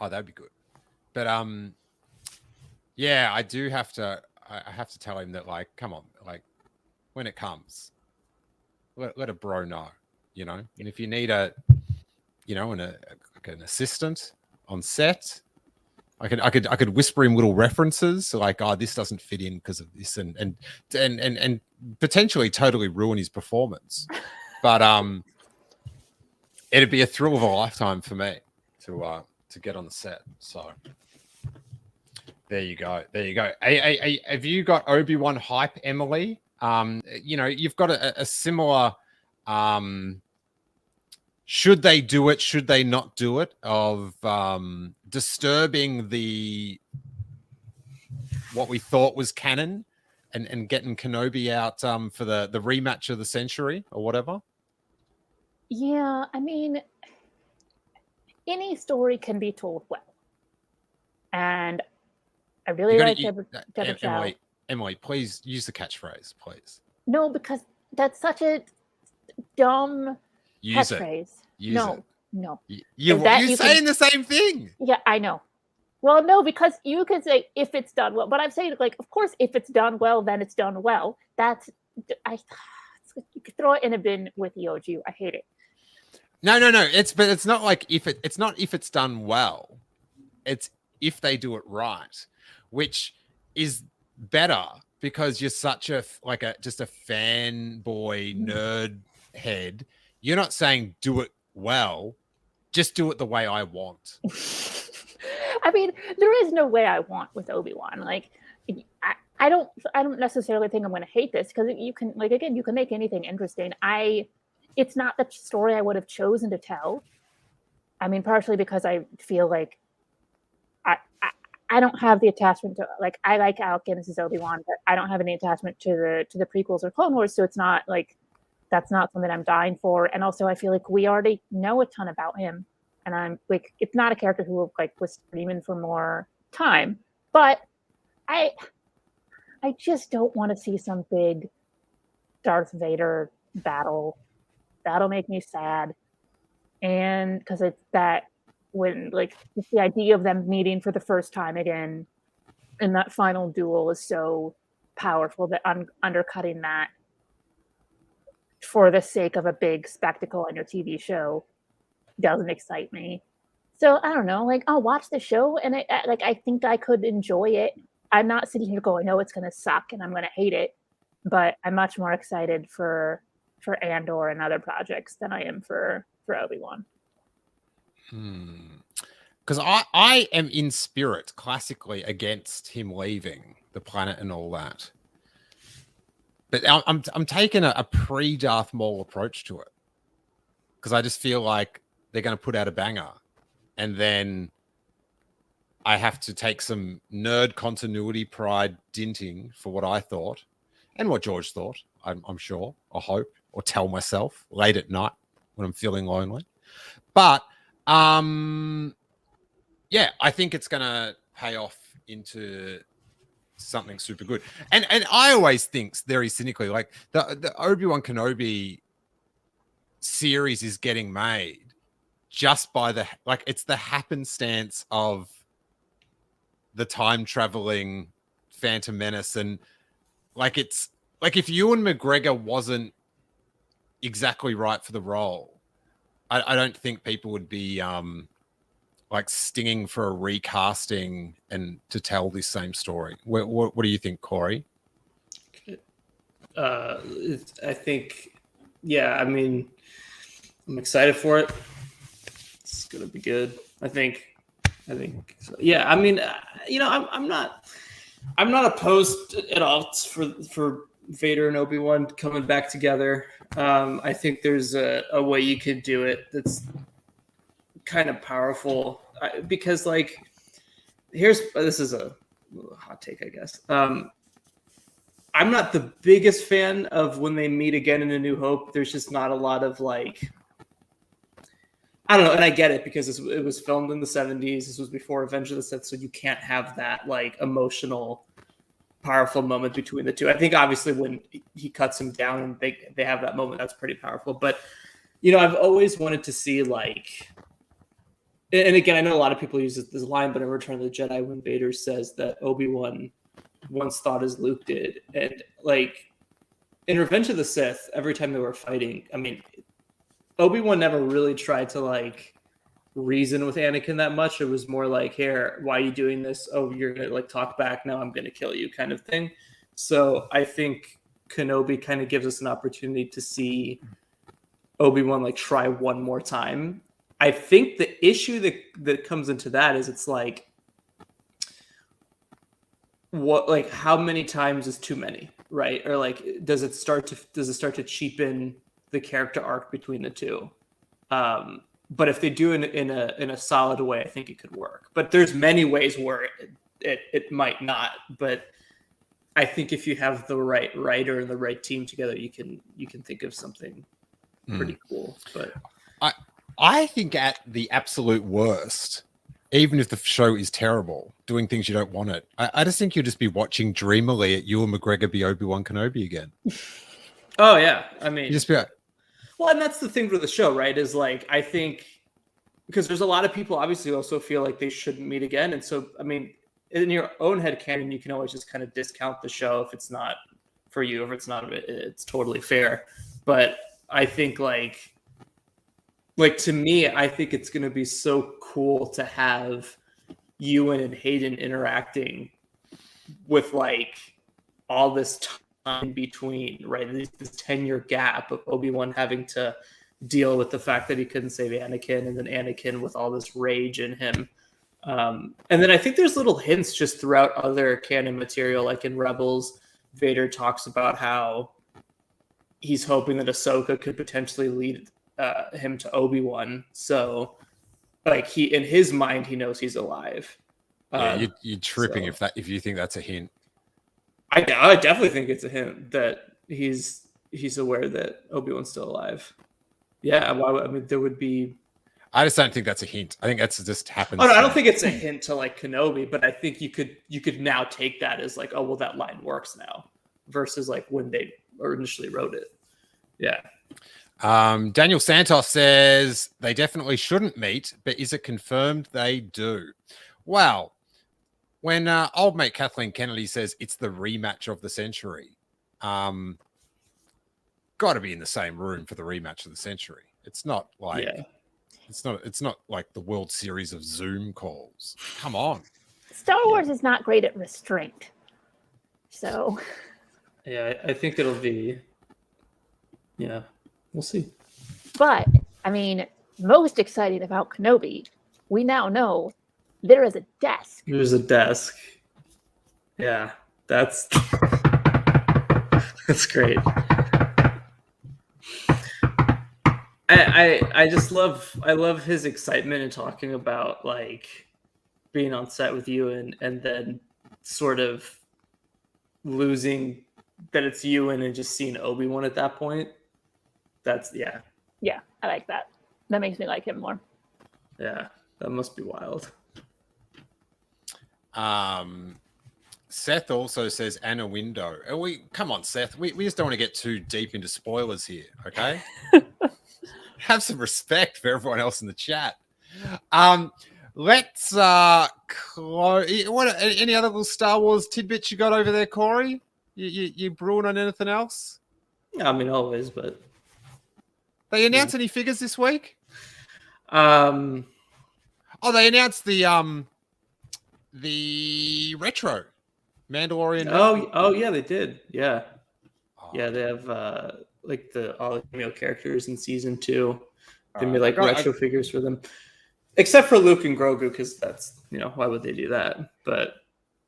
S1: Oh, that'd be good. But yeah, I do have to. I have to tell him that, like, come on, like, when it comes, let a bro know, you know. And if you need an assistant on set, I could whisper him little references like, oh, this doesn't fit in because of this, and potentially totally ruin his performance. But it'd be a thrill of a lifetime for me to get on the set. So there you go. Have you got Obi-Wan hype, Emily? You've got a similar. Should they do it? Should they not do it? Of disturbing what we thought was canon, and getting Kenobi out for the rematch of the century or whatever.
S2: Yeah, I mean, any story can be told well, and I really like Deborah Chow.
S1: Emily, please use the catchphrase, please.
S2: No, because that's such a dumb catchphrase. No.
S1: You're saying the same thing.
S2: Yeah, I know. Well, no, because you could say if it's done well, but I'm saying like, of course, if it's done well, then it's done well. You could throw it in a bin with Yoju. I hate it.
S1: No. It's not like it's not if it's done well. It's if they do it right, which is better because you're such just a fanboy nerd head. You're not saying do it well, just do it the way I want.
S2: I mean, there is no way I want with Obi-Wan. Like, I don't necessarily think I'm going to hate this because you can make anything interesting. It's not the story I would have chosen to tell. I mean, partially because I feel like I don't have the attachment to, like, I like Alec Guinness's Obi-Wan, but I don't have any attachment to the prequels or Clone Wars, so it's not like that's not something I'm dying for. And also, I feel like we already know a ton about him, and I'm like, it's not a character who was screaming for more time. But I just don't want to see some big Darth Vader battle. That'll make me sad, and because it's that. When just the idea of them meeting for the first time again in that final duel is so powerful that undercutting that for the sake of a big spectacle on your TV show doesn't excite me. So I don't know, I'll watch the show and I think I could enjoy it. I'm not sitting here going, oh, it's going to suck and I'm going to hate it, but I'm much more excited for Andor and other projects than I am for Obi-Wan.
S1: Because I am in spirit classically against him leaving the planet and all that, but I'm taking a pre-Darth Maul approach to it because I just feel like they're going to put out a banger, and then I have to take some nerd continuity pride dinting for what I thought and what George thought. I'm sure, or hope, or tell myself late at night when I'm feeling lonely, but. Yeah, I think it's going to pay off into something super good. And I always think very cynically, like the Obi-Wan Kenobi series is getting made just by it's the happenstance of the time traveling Phantom Menace. And it's like if Ewan McGregor wasn't exactly right for the role, I don't think people would be stinging for a recasting and to tell this same story. What do you think, Corey?
S3: I think, yeah, I mean, I'm excited for it. It's gonna be good. I think. So. Yeah, I mean, I'm not opposed at all for Vader and Obi-Wan coming back together. I think there's a way you could do it that's kind of powerful because this is a hot take, I guess. I'm not the biggest fan of when they meet again in A New Hope. There's just not a lot of I don't know, and I get it because it was filmed in the 70s. This was before Revenge of the Sith, so you can't have that emotional powerful moment between the two. I think obviously when he cuts him down and they have that moment, that's pretty powerful. But I've always wanted to see and again, I know a lot of people use this line, but in Return of the Jedi, when Vader says that Obi-Wan once thought as Luke did, and in Revenge of the Sith, every time they were fighting, I mean, Obi-Wan never really tried to reason with Anakin that much. It was more like, here, why are you doing this? Oh, you're gonna like talk back. Now I'm gonna kill you, kind of thing. So I think Kenobi kind of gives us an opportunity to see Obi-Wan like try one more time. I think the issue that comes into that is it's like, what, like how many times is too many, right? Or like does it start to cheapen the character arc between the two? But if they do it in a solid way, I think it could work. But there's many ways where it might not. But I think if you have the right writer and the right team together, you can think of something pretty cool. But
S1: I think at the absolute worst, even if the show is terrible, doing things you don't want it, I just think you'll just be watching dreamily at Ewan McGregor be Obi-Wan Kenobi again.
S3: Oh yeah, I mean,
S1: you just be like,
S3: well, and that's the thing with the show, right? Is like, I think because there's a lot of people obviously also feel like they shouldn't meet again, and so I mean, in your own headcanon, you can always just kind of discount the show if it's not for you, if it's not, it's totally fair. But I think like to me, I think it's going to be so cool to have Ewan and Hayden interacting with like all this time in between, right? This 10-year gap of Obi-Wan having to deal with the fact that he couldn't save Anakin, and then Anakin with all this rage in him. And then I think there's little hints just throughout other canon material, like in Rebels, Vader talks about how he's hoping that Ahsoka could potentially lead him to Obi-Wan. So like he, in his mind, he knows he's alive.
S1: Yeah, you're tripping if you think that's a hint.
S3: I definitely think it's a hint that he's aware that Obi-Wan's still alive. Yeah, I mean, there would be.
S1: I just don't think that's a hint. I think that's just happens.
S3: Oh no, I don't think it's a hint to like Kenobi, but I think you could now take that as like, oh well, that line works now, versus like when they initially wrote it. Yeah.
S1: Daniel Santos says they definitely shouldn't meet, but is it confirmed they do? Well, when old mate Kathleen Kennedy says it's the rematch of the century, got to be in the same room for the rematch of the century. It's not like it's not like the World Series of Zoom calls. Come on.
S2: Star Wars is not great at restraint. So
S3: yeah, I think it'll be. Yeah, we'll see.
S2: But I mean, most exciting about Kenobi, we now know there is a desk.
S3: There's a desk. Yeah, that's great. I just love his excitement in talking about like being on set with you and then sort of losing that it's Ewan and just seeing Obi-Wan at that point. That's
S2: yeah, I like that. That makes me like him more.
S3: Yeah, that must be wild.
S1: Seth also says Anna Window. Come on, Seth. We just don't want to get too deep into spoilers here, okay? Have some respect for everyone else in the chat. Let's close. Any other little Star Wars tidbits you got over there, Corey? You brewing on anything else?
S3: I mean, always, but
S1: they announced any figures this week?
S3: They
S1: announced the retro Mandalorian.
S3: Oh yeah, they did. Yeah. Yeah, they have like all the female characters in season 2. They made like retro figures for them. Except for Luke and Grogu, because that's, why would they do that? But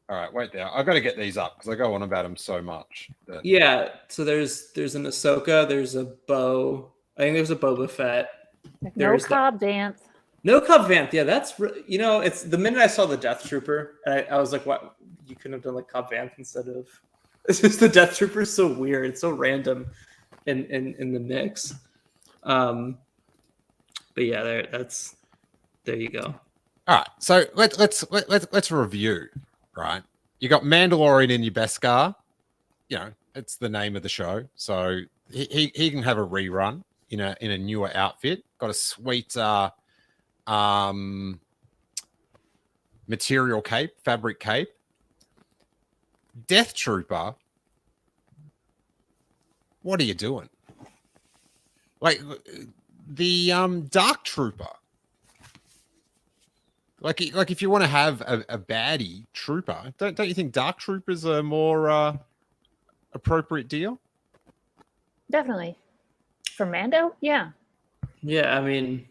S1: all right, wait there. I've got to get these up because I go on about them so much.
S3: Yeah, so there's an Ahsoka, there's a Bo. I think there's a Boba Fett.
S2: No Cobb Vanth.
S3: No Cobb Vanth. Yeah, that's it's the minute I saw the Death Trooper, I was like, what? You couldn't have done like Cobb Vanth instead of. It's just the Death Trooper is so weird. It's so random in the mix. But yeah, there you go.
S1: All right, so let's review. Right, you got Mandalorian in your Beskar. It's the name of the show, so he can have a rerun in a newer outfit. Got a sweet material cape, fabric cape. Death Trooper, what are you doing? Like the Dark Trooper, Like if you want to have a baddie trooper, don't you think Dark Troopers are more appropriate deal?
S2: Definitely. For Mando, yeah.
S3: Yeah, I mean,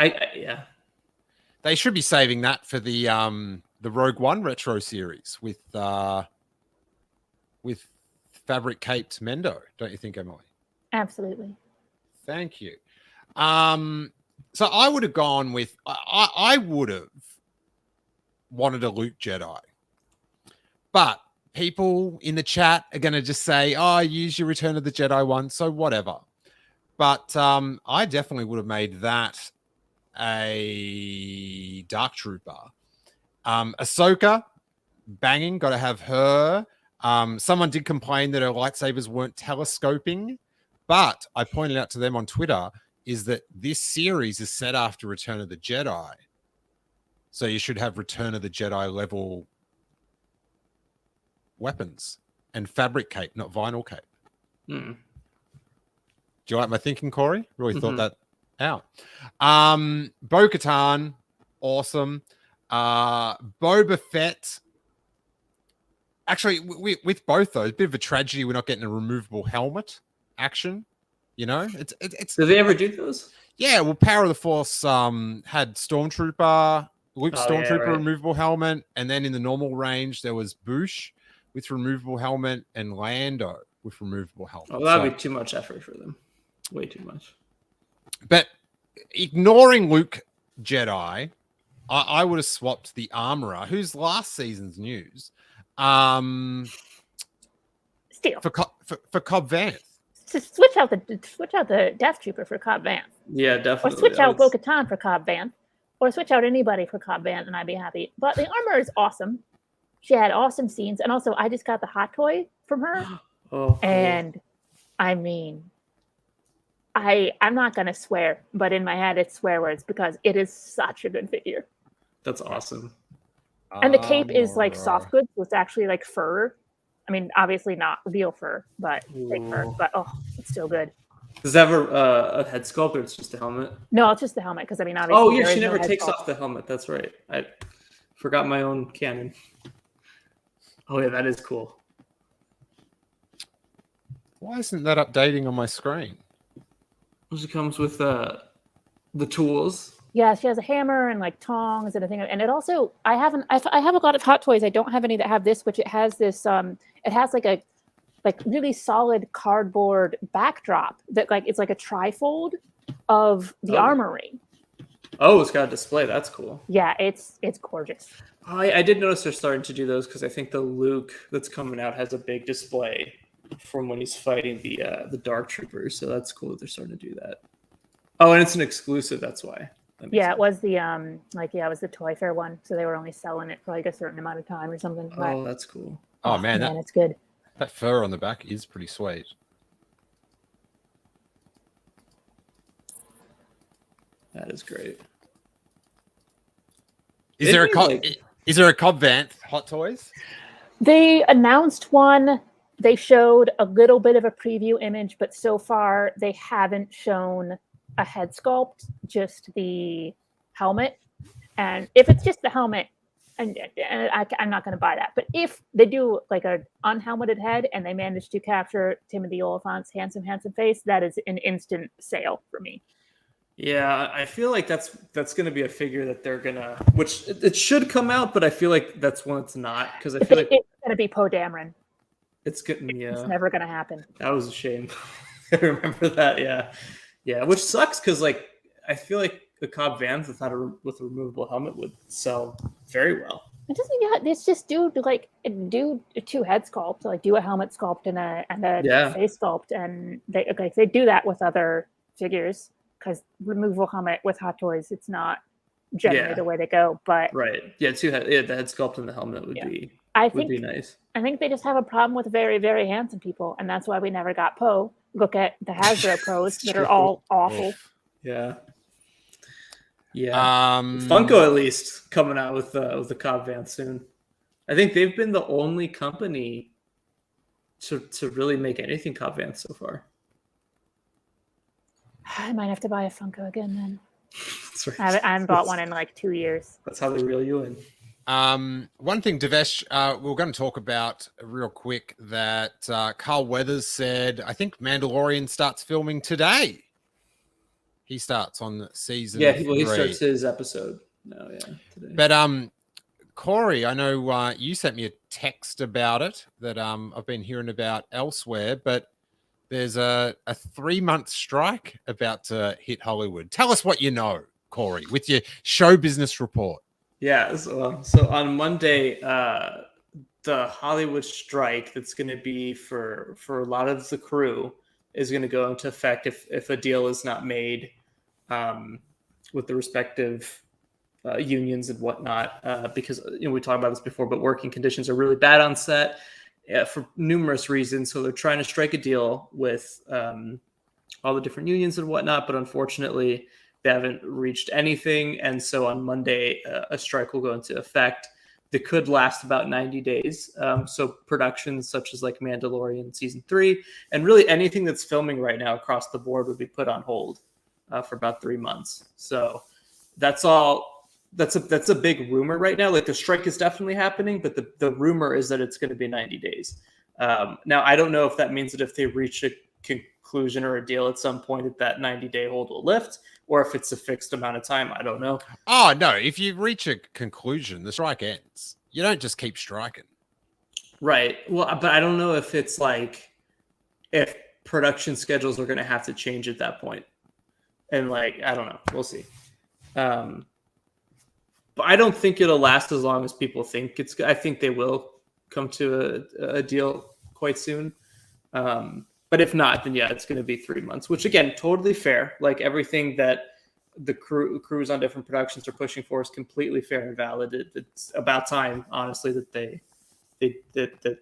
S3: yeah.
S1: They should be saving that for the Rogue One retro series with fabric caped Mendo, don't you think, Emily?
S2: Absolutely.
S1: Thank you. So I would have gone with I would have wanted a Luke Jedi, but people in the chat are going to just say, "Oh, use your Return of the Jedi one," so whatever. But I definitely would have made that a Dark Trooper. Ahsoka, banging, got to have her. Someone did complain that her lightsabers weren't telescoping, but I pointed out to them on Twitter is that this series is set after Return of the Jedi. So you should have Return of the Jedi level weapons and fabric cape, not vinyl cape.
S3: Hmm.
S1: Do you like my thinking, Corey? Really thought that out. Bo-Katan, awesome. Boba Fett. Actually, with both those, a bit of a tragedy we're not getting a removable helmet action. You know, it's.
S3: Did they ever do those?
S1: Yeah, well, Power of the Force had Stormtrooper, Luke Stormtrooper removable helmet, and then in the normal range there was Boosh with removable helmet and Lando with removable helmet.
S3: Oh, that'd be too much effort for them. Way too much.
S1: But ignoring Luke Jedi, I would have swapped the armorer, who's last season's news,
S2: Steele.
S1: for Cobb Vanth.
S2: Switch out the Death Trooper for Cobb Vanth.
S3: Yeah, definitely.
S2: Or switch out Bo-Katan for Cobb Vanth. Or switch out anybody for Cobb Vanth, and I'd be happy. But the armor is awesome. She had awesome scenes, and also I just got the hot toy from her. And I mean, I'm not gonna swear, but in my head it's swear words because it is such a good figure.
S3: That's awesome.
S2: And the cape is like soft goods, so it's actually like fur. I mean, obviously not real fur, but fake fur. But oh, it's still good.
S3: Does it have a head sculpt, or it's just a helmet?
S2: No, it's just the helmet because I mean, obviously.
S3: Oh yeah, she never takes off the helmet. That's right. I forgot my own canon. Oh yeah, that is cool.
S1: Why isn't that updating on my screen?
S3: She comes with the tools.
S2: Yeah, she has a hammer and like tongs and a thing. And it also, I have a lot of hot toys. I don't have any that have this, which it has this. It has like a really solid cardboard backdrop that like it's like a trifold of the armory.
S3: Oh, it's got a display. That's cool.
S2: Yeah, it's gorgeous.
S3: I did notice they're starting to do those because I think the Luke that's coming out has a big display from when he's fighting the Dark Troopers. So that's cool that they're starting to do that. Oh, and it's an exclusive. That's why.
S2: Yeah, it was the it was the Toy Fair one. So they were only selling it for like a certain amount of time or something.
S3: Oh, that's cool.
S1: Oh man,
S2: it's good.
S1: That fur on the back is pretty sweet.
S3: That is great.
S1: Is there a Cobb Vanth Hot Toys?
S2: They announced one. They showed a little bit of a preview image, but so far they haven't shown a head sculpt, just the helmet. And if it's just the helmet, and I'm not going to buy that. But if they do like an unhelmeted head and they manage to capture Timothy Oliphant's handsome face, that is an instant sale for me.
S3: Yeah, I feel like that's going to be a figure that they're gonna, which it should come out, but I feel like that's one it's not because I feel like
S2: it's going to be Poe Dameron.
S3: It's good. Yeah,
S2: it's never going to happen.
S3: That was a shame. I remember that. Yeah, which sucks because like I feel like the Cobb Vanth with a removable helmet would sell very well.
S2: It doesn't. Yeah, it's just do a two head sculpt, like do a helmet sculpt and a face sculpt, and they do that with other figures. Because removable helmet with Hot Toys, it's not generally the way they go. But
S3: right, the head sculpt and the helmet would be nice.
S2: I think they just have a problem with very, very handsome people, and that's why we never got Poe. Look at the Hasbro pros that are all awful.
S3: Yeah. Funko at least coming out with the Cobb Vanth soon. I think they've been the only company to really make anything Cobb Vanth so far.
S2: I might have to buy a Funko again then.
S3: That's right.
S2: I haven't bought one in like 2 years.
S3: That's how they reel you in.
S1: One thing, Devesh, we're going to talk about real quick that Carl Weathers said, I think Mandalorian starts filming today. He starts on season 3.
S3: He starts his episode. Today.
S1: But Corey, I know you sent me a text about it that I've been hearing about elsewhere, but there's a 3-month strike about to hit Hollywood. Tell us what you know, Corey, with your show business report.
S3: Yeah, so on Monday, the Hollywood strike that's going to be for a lot of the crew is going to go into effect if a deal is not made with the respective unions and whatnot, because we talked about this before, but working conditions are really bad on set for numerous reasons. So they're trying to strike a deal with all the different unions and whatnot, but unfortunately they haven't reached anything. And so on Monday, a strike will go into effect that could last about 90 days. So productions such as like Mandalorian season 3 and really anything that's filming right now across the board would be put on hold for about 3 months. So that's all. That's a big rumor right now. Like the strike is definitely happening, but the rumor is that it's going to be 90 days. Now, I don't know if that means that if they reach a conclusion or a deal at some point that 90-day hold will lift, or if it's a fixed amount of time. I don't know.
S1: Oh, no. If you reach a conclusion, the strike ends. You don't just keep striking.
S3: Right. Well, but I don't know if it's like if production schedules are going to have to change at that point. And like, I don't know. We'll see. But I don't think it'll last as long as people think it's. I think they will come to a deal quite soon. But if not, then yeah, it's going to be 3 months, which again, totally fair. Like everything that the crews on different productions are pushing for is completely fair and valid. It's about time, honestly, that that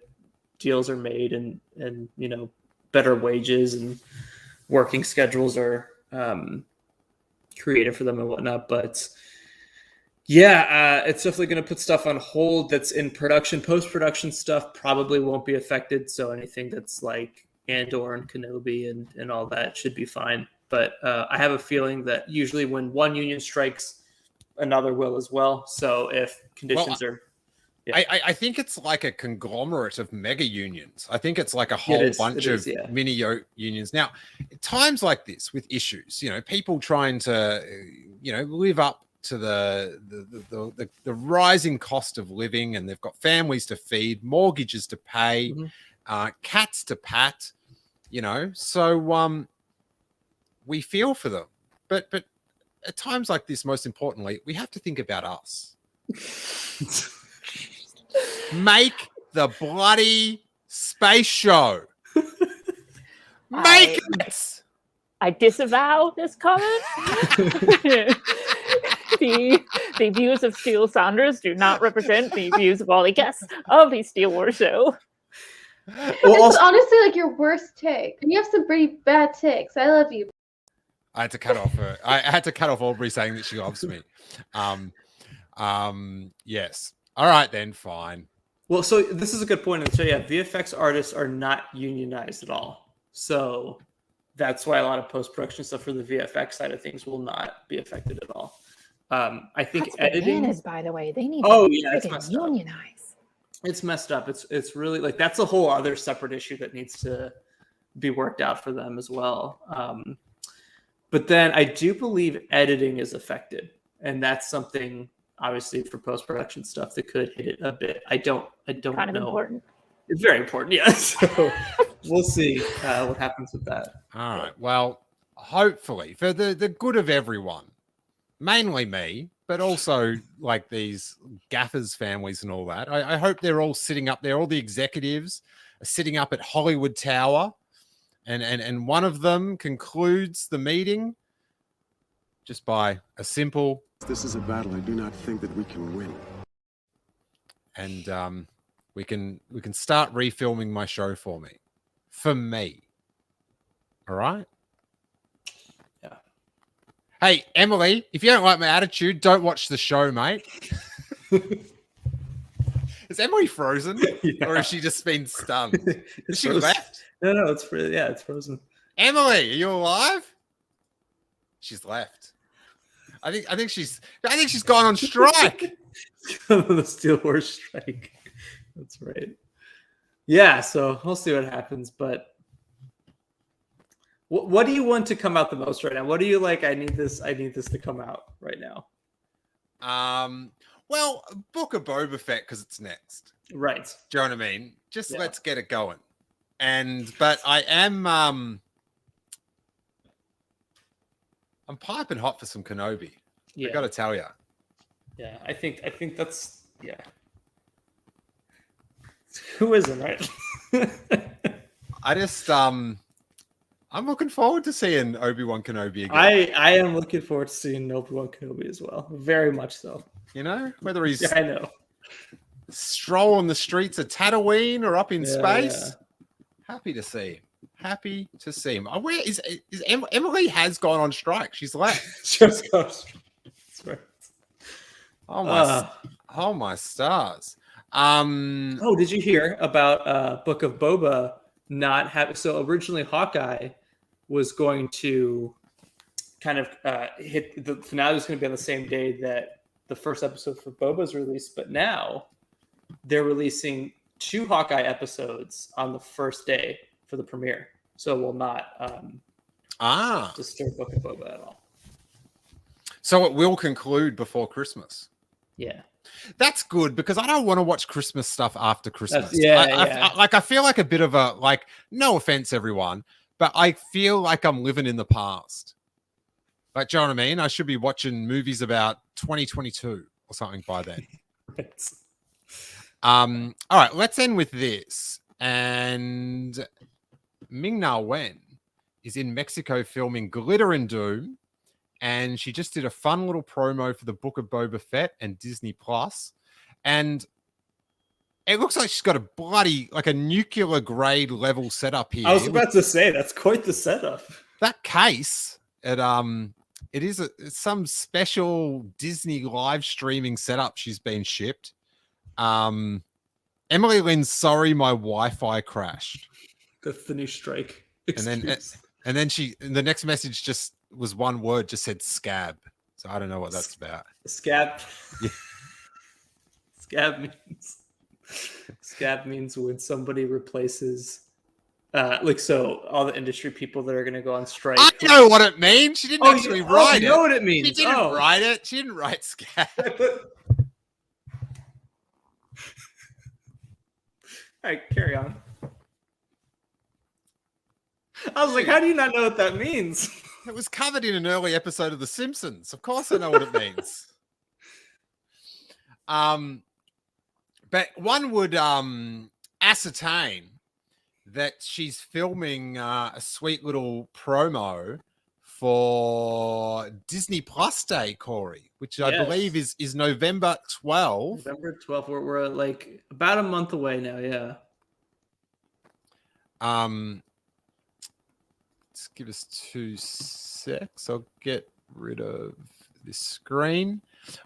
S3: deals are made and better wages and working schedules are created for them and whatnot. But yeah, it's definitely going to put stuff on hold that's in production. Post-production stuff probably won't be affected. So anything that's like Andor and Kenobi and all that should be fine. But I have a feeling that usually when one union strikes, another will as well. So if conditions are... Yeah.
S1: I think it's like a conglomerate of mega unions. I think it's like a whole bunch of mini unions. Now, at times like this with issues, people trying to, live up to the rising cost of living, and they've got families to feed, mortgages to pay, cats to pat, so we feel for them. But at times like this, most importantly, we have to think about us. Make the bloody space show. Make it.
S2: I disavow this comment. The views of Steele Saunders do not represent the views of all the guests of the Steele War Show.
S5: It's honestly like your worst take, and you have some pretty bad takes. I love you.
S1: I had to cut off her. I had to cut off Aubrey saying that she loves me. Yes. All right then. Fine.
S3: Well, so this is a good point. And so yeah, VFX artists are not unionized at all. So that's why a lot of post-production stuff for the VFX side of things will not be affected at all. I think
S2: that's
S3: editing
S2: bananas, by the way, they need
S3: it's
S2: to
S3: messed
S2: unionize.
S3: Up. It's messed up. It's really like that's a whole other separate issue that needs to be worked out for them as well. But then I do believe editing is affected, and that's something obviously for post-production stuff that could hit it a bit. I don't
S2: kind of
S3: know.
S2: Important.
S3: It's very important, yeah. So we'll see what happens with that.
S1: All right. Well, hopefully for the good of everyone, mainly me, but also like these gaffers families and all that. I hope they're all sitting up there. All the executives are sitting up at Hollywood Tower, and one of them concludes the meeting just by a simple,
S6: "This is a battle I do not think that we can win."
S1: And we can start refilming my show for me. All right.
S3: Yeah.
S1: Hey, Emily, if you don't like my attitude, don't watch the show, mate. Is Emily frozen?
S3: Yeah.
S1: Or has she just been stunned? Is she left?
S3: No, it's frozen.
S1: Emily, are you alive? She's left. I think she's gone on strike.
S3: The Steel Horse strike. That's right. Yeah, so we'll see what happens. But what do you want to come out the most right now? What do you like? I need this to come out right now.
S1: Well, Book of Boba Fett because it's next.
S3: Right.
S1: Do you know what I mean? Just let's get it going. But I am I'm piping hot for some Kenobi.
S3: Yeah.
S1: I got to tell you.
S3: Yeah, I think that's Who isn't, right?
S1: I just I'm looking forward to seeing Obi-Wan Kenobi again.
S3: I am looking forward to seeing Obi-Wan Kenobi as well. Very much so.
S1: You know, whether he's
S3: I know.
S1: strolling the streets of Tatooine or up in space.
S3: Yeah.
S1: Happy to see him. Happy to see him. Oh, where is Emily has gone on strike. She's left.
S3: Just goes. That's right.
S1: Oh my stars.
S3: Oh, did you hear about Book of Boba not having? So originally Hawkeye was going to kind of hit the finale was going to be on the same day that the first episode for Boba's released, but now they're releasing 2 Hawkeye episodes on the first day for the premiere, so it will not disturb Book of Boba at all.
S1: So it will conclude before Christmas.
S3: Yeah.
S1: That's good because I don't want to watch Christmas stuff after Christmas. I feel like a bit of a, like, no offense, everyone, but I feel like I'm living in the past. Like, do you know what I mean? I should be watching movies about 2022 or something by then. All right, let's end with this. And Ming-Na Wen is in Mexico filming Glitter and Doom. And she just did a fun little promo for the Book of Boba Fett and Disney Plus. And it looks like she's got a bloody, like a nuclear grade level setup here.
S3: I was about to say, that's quite the setup. That
S1: case, it is some special Disney live streaming setup she's been shipped. Emily Lynn's sorry, my Wi-Fi crashed.
S3: That's the new strike.
S1: And then the next message just was one word, just said scab. So I don't know what that's about.
S3: Scab.
S1: Yeah.
S3: Scab means when somebody replaces so all the industry people that are going to go on strike.
S1: I know what it means. She didn't actually write it.
S3: You know what it means.
S1: She didn't write it. She didn't write scab.
S3: All right, carry on. I was like, how do you not know what that means?
S1: It was covered in an early episode of The Simpsons. Of course I know what it means. But one would ascertain that she's filming a sweet little promo for Disney Plus Day, Corey, which I believe is November 12th.
S3: November 12th. We're like about a month away now, yeah.
S1: Let's give us 2 secs. I'll get rid of this screen.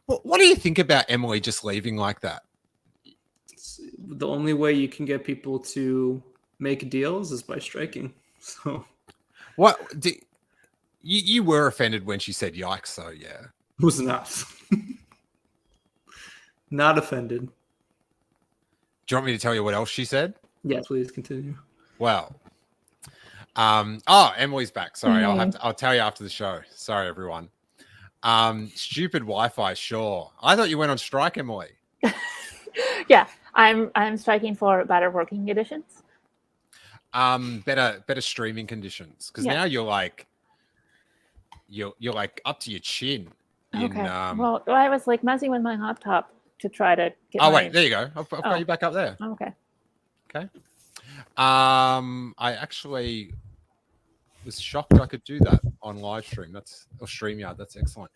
S1: What do you think about Emily just leaving like that?
S3: The only way you can get people to make deals is by striking. So,
S1: you were offended when she said "yikes"? though, yeah.
S3: Was not. Not offended.
S1: Do you want me to tell you what else she said?
S3: Yeah, please continue.
S1: Well, Emily's back. Sorry, I'll tell you after the show. Sorry, everyone. Stupid Wi-Fi. Sure. I thought you went on strike, Emily.
S2: Yeah, I'm striking for better working conditions.
S1: Better streaming conditions because now you're like up to your chin.
S2: Okay. Well, I was like messing with my laptop to try to get.
S1: Wait, there you go. I've got you back up there.
S2: Okay.
S1: Okay. I actually was shocked I could do that on live stream. Or StreamYard. That's excellent.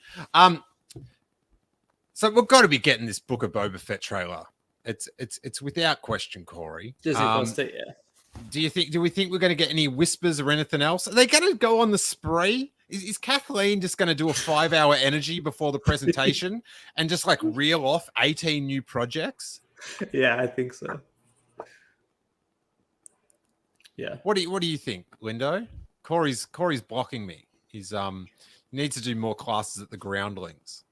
S1: So we've got to be getting this Book of Boba Fett trailer. It's without question, Corey.
S3: Disney Plus Day, yeah.
S1: Do we think we're going to get any whispers or anything else? Are they going to go on the spree? Is Kathleen just going to do a 5-hour energy before the presentation and just like reel off 18 new projects?
S3: Yeah, I think so. Yeah.
S1: What do you think, Lindo? Corey's blocking me. He's You need to do more classes at the Groundlings.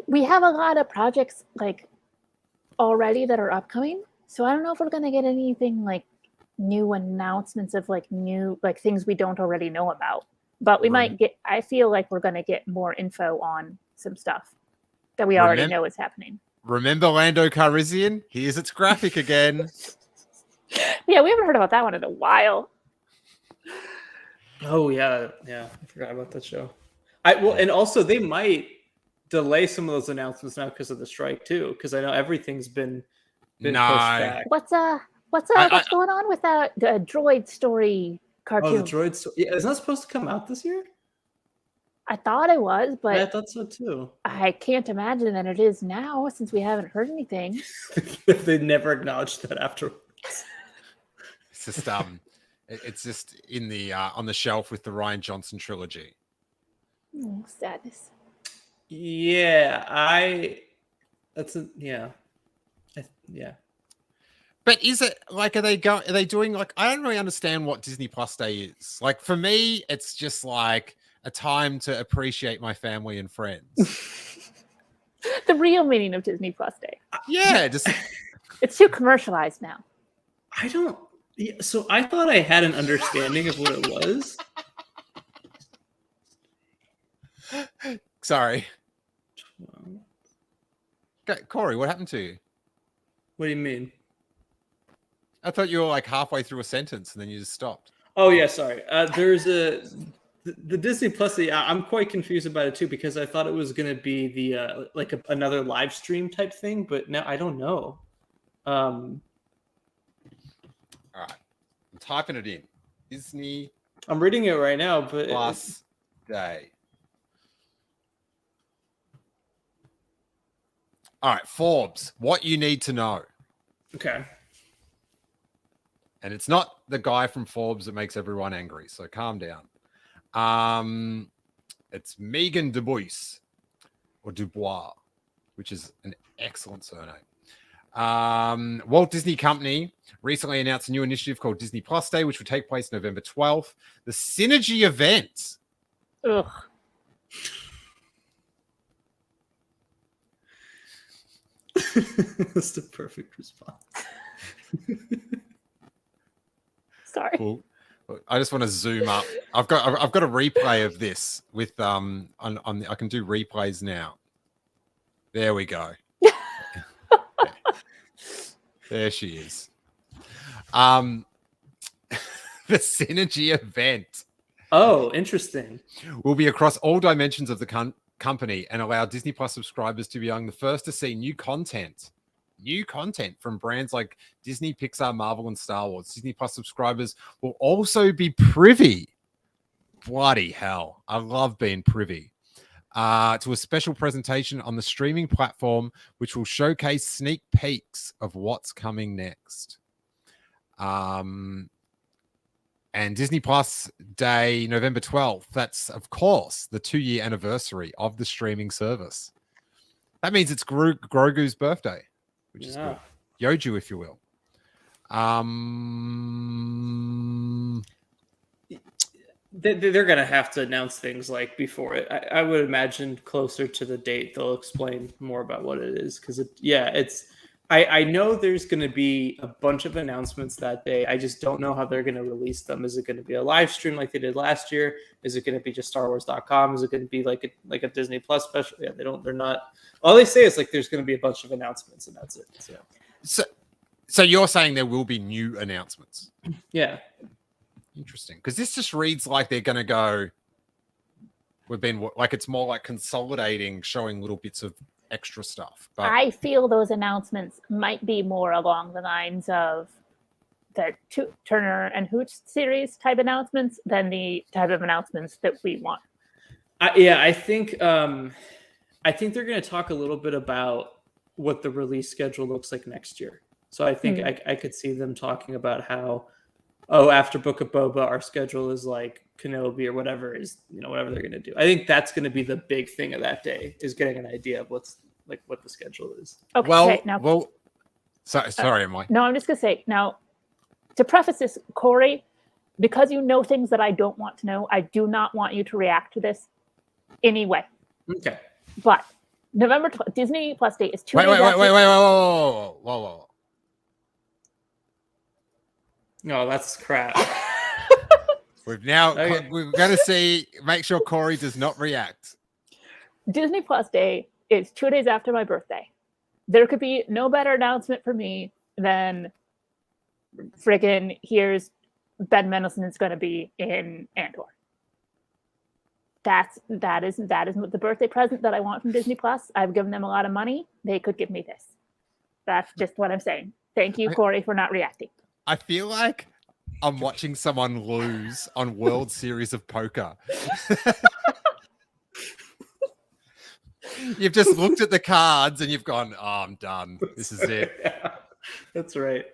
S2: We have a lot of projects like already that are upcoming, so I don't know if we're going to get anything like new announcements of like new like things we don't already know about. But we might get. I feel like we're going to get more info on some stuff that we already know is happening.
S1: Remember Lando Calrissian? Here's its graphic again.
S2: Yeah, we haven't heard about that one in a while.
S3: Oh yeah. I forgot about that show. And also they might delay some of those announcements now because of the strike too. Because I know everything's been pushed back.
S2: What's going on with that droid story cartoon?
S3: Oh, the droid story. Yeah, isn't that supposed to come out this year?
S2: I thought it was, but
S3: I thought so too.
S2: I can't imagine that it is now since we haven't heard anything.
S3: They never acknowledged that afterwards.
S1: It's just in the on the shelf with the Rian Johnson trilogy.
S2: Oh, sadness.
S3: Yeah,
S1: But is it like are they doing like I don't really understand what Disney Plus Day is. Like for me, it's just like a time to appreciate my family and friends.
S2: The real meaning of Disney Plus Day.
S1: Yeah, just
S2: it's too commercialized now.
S3: So I thought I had an understanding of what it was.
S1: Sorry. Corey, what happened to you?
S3: What do you mean?
S1: I thought you were like halfway through a sentence and then you just stopped.
S3: Oh yeah, sorry. There's the Disney Plus. I'm quite confused about it too because I thought it was going to be the another live stream type thing, but now I don't know.
S1: All right, I'm typing it in. Disney.
S3: I'm reading it right now, but
S1: Plus Day. All right, Forbes. What you need to know.
S3: Okay.
S1: And it's not the guy from Forbes that makes everyone angry, so calm down. It's Megan Dubois, or Dubois, which is an excellent surname. Walt Disney Company recently announced a new initiative called Disney Plus Day, which will take place November 12th. The Synergy event.
S2: Ugh.
S3: That's the perfect response.
S2: Sorry.
S1: Cool. I just want to zoom up. I've got a replay of this with I can do replays now. There we go. There she is. The Synergy event.
S3: Oh, interesting.
S1: Will be across all dimensions of the company and allow Disney Plus subscribers to be among the first to see new content from brands like Disney, Pixar, Marvel, and Star Wars. Disney Plus subscribers will also be privy. Bloody hell. I love being privy. To a special presentation on the streaming platform, which will showcase sneak peeks of what's coming next. And Disney Plus Day, November 12th. That's, of course, the 2-year anniversary of the streaming service. That means it's Grogu's birthday, which is good. Yoju, if you will.
S3: They're going to have to announce things like before it. I would imagine closer to the date, they'll explain more about what it is. Because, I know there's going to be a bunch of announcements that day. I just don't know how they're going to release them. Is it going to be a live stream like they did last year? Is it going to be just StarWars.com? Is it going to be like a Disney Plus special? Yeah, they're not. All they say is like there's going to be a bunch of announcements and that's it.
S1: So you're saying there will be new announcements?
S3: Yeah.
S1: Interesting. Because this just reads like they're going to go. It's more like consolidating, showing little bits of extra stuff. But
S2: I feel those announcements might be more along the lines of the Turner and Hooch series type announcements than the type of announcements that we want.
S3: I think they're going to talk a little bit about what the release schedule looks like next year. So I think I could see them talking about how, after Book of Boba, our schedule is like Kenobi or whatever whatever they're going to do. I think that's going to be the big thing of that day is getting an idea of what the schedule is.
S2: Okay.
S1: Sorry, Emily.
S2: No, I'm just going to say now, to preface this, Corey, because you know things that I don't want to know, I do not want you to react to this anyway.
S3: Okay.
S2: But November Disney Plus Day is 2
S1: Wait,
S2: days after.
S1: whoa.
S3: No, that's crap.
S1: We're going to make sure Corey does not react.
S2: Disney Plus Day is 2 days after my birthday. There could be no better announcement for me than friggin' here's Ben Mendelsohn is going to be in Andor. That is the birthday present that I want from Disney Plus. I've given them a lot of money. They could give me this. That's just what I'm saying. Thank you, Corey, for not reacting.
S1: I feel like I'm watching someone lose on World Series of Poker. You've just looked at the cards and you've gone, oh, I'm done. This is it.
S3: Yeah, that's right.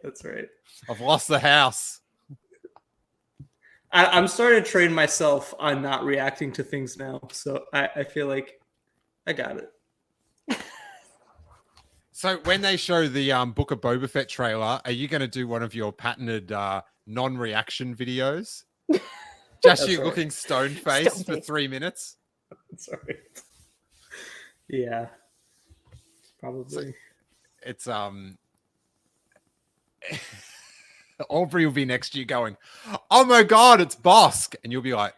S1: I've lost the house.
S3: I'm starting to train myself on not reacting to things now. So I feel like I got it.
S1: So when they show the Book of Boba Fett trailer, are you going to do one of your patented non-reaction videos? Just you looking stone-faced for 3 minutes?
S3: Sorry. Yeah. Probably.
S1: It's Aubrey will be next to you going, oh my God, it's Bosk. And you'll be like,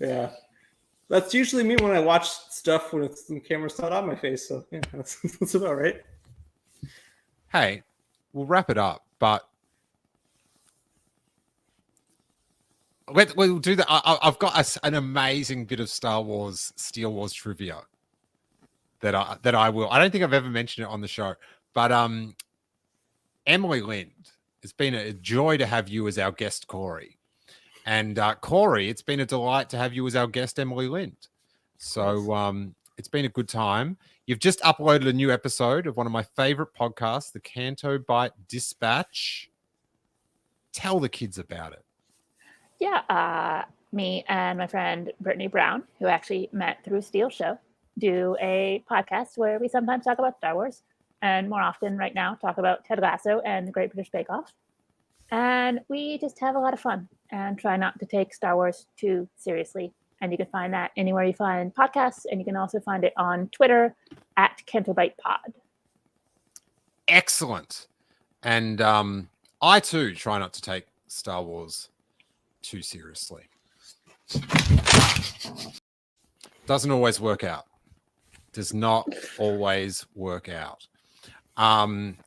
S3: yeah. That's usually me when I watch stuff when the camera's not on my face. So yeah, that's about right.
S1: Hey, we'll wrap it up, but we'll do that. I've got an amazing bit of Star Wars, Steele Wars trivia that I will. I don't think I've ever mentioned it on the show, but Emily Lind, it's been a joy to have you as our guest, Corey. And Corey, it's been a delight to have you as our guest, Emily Lind. So it's been a good time. You've just uploaded a new episode of one of my favorite podcasts, the Canto Bite Dispatch. Tell the kids about it.
S2: Yeah, me and my friend Brittany Brown, who actually met through Steele Show, do a podcast where we sometimes talk about Star Wars, and more often right now talk about Ted Lasso and the Great British Bake Off. And we just have a lot of fun and try not to take Star Wars too seriously. And you can find that anywhere you find podcasts, and you can also find it on Twitter at CantoBitePod.
S1: Excellent. And I too try not to take Star Wars too seriously. Doesn't always work out. Does not always work out.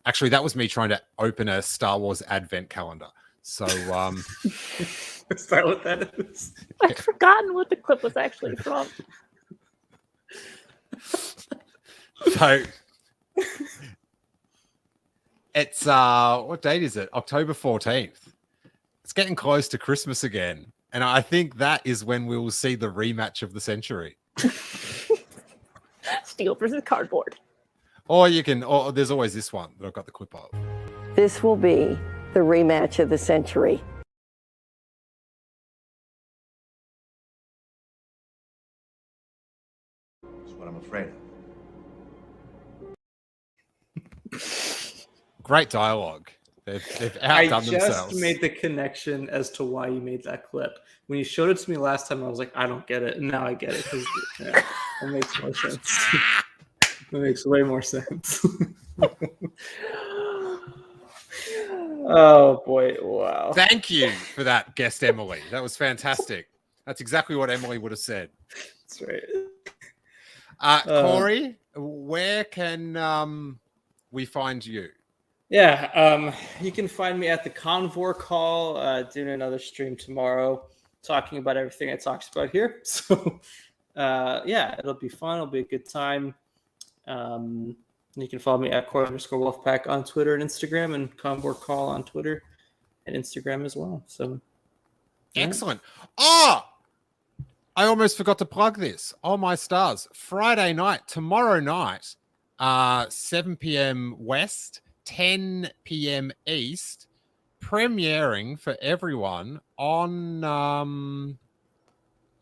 S1: Actually, that was me trying to open a Star Wars advent calendar. So
S3: is that what that is?
S2: I've forgotten what the clip was actually from.
S1: So it's what date is it? October 14th. It's getting close to Christmas again. And I think that is when we will see the rematch of the century.
S2: Steel versus cardboard.
S1: Or there's always this one that I've got the clip of.
S7: This will be the rematch of the century.
S8: That's what I'm afraid of.
S1: Great dialogue. They've outdone themselves.
S3: I just made the connection as to why you made that clip. When you showed it to me last time, I was like, I don't get it. And now I get it. Because it makes more sense. It makes way more sense. Oh, boy. Wow.
S1: Thank you for that, guest Emily. That was fantastic. That's exactly what Emily would have said.
S3: That's right.
S1: Corey, where can we find you?
S3: Yeah, you can find me at the Convor Call, doing another stream tomorrow, talking about everything I talked about here. So, yeah, it'll be fun. It'll be a good time. You can follow me at Corey_Wolfpack on Twitter and Instagram, and Convor Call on Twitter and Instagram as well. So, yeah.
S1: Excellent. Oh, I almost forgot to plug this. Oh, my stars. Friday night, tomorrow night, 7 p.m. West, 10 p.m. East, premiering for everyone on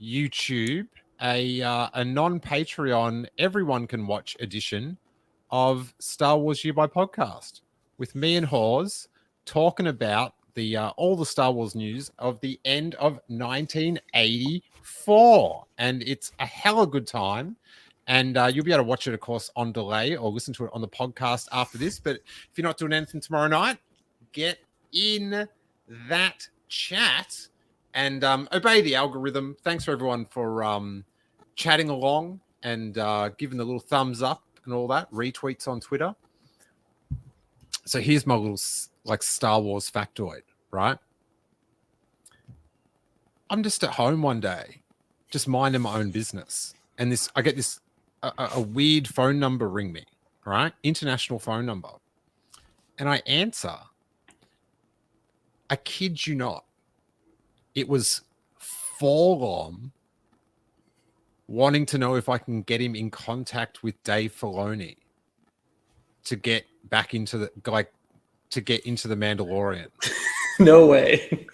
S1: YouTube, a non-Patreon, everyone can watch edition of Star Wars You by Podcast with me and Hawes talking about the all the Star Wars news of the end of 1984, and it's a hella good time. And you'll be able to watch it, of course, on delay or listen to it on the podcast after this. But if you're not doing anything tomorrow night, get in that chat and obey the algorithm. Thanks for everyone for chatting along and giving the little thumbs up and all that, retweets on Twitter. So here's my little like Star Wars factoid, right? I'm just at home one day, just minding my own business. And I get this a weird phone number ring me, right? International phone number. And I answer. I kid you not. It was Forlom wanting to know if I can get him in contact with Dave Filoni to get back into the Mandalorian.
S3: No way.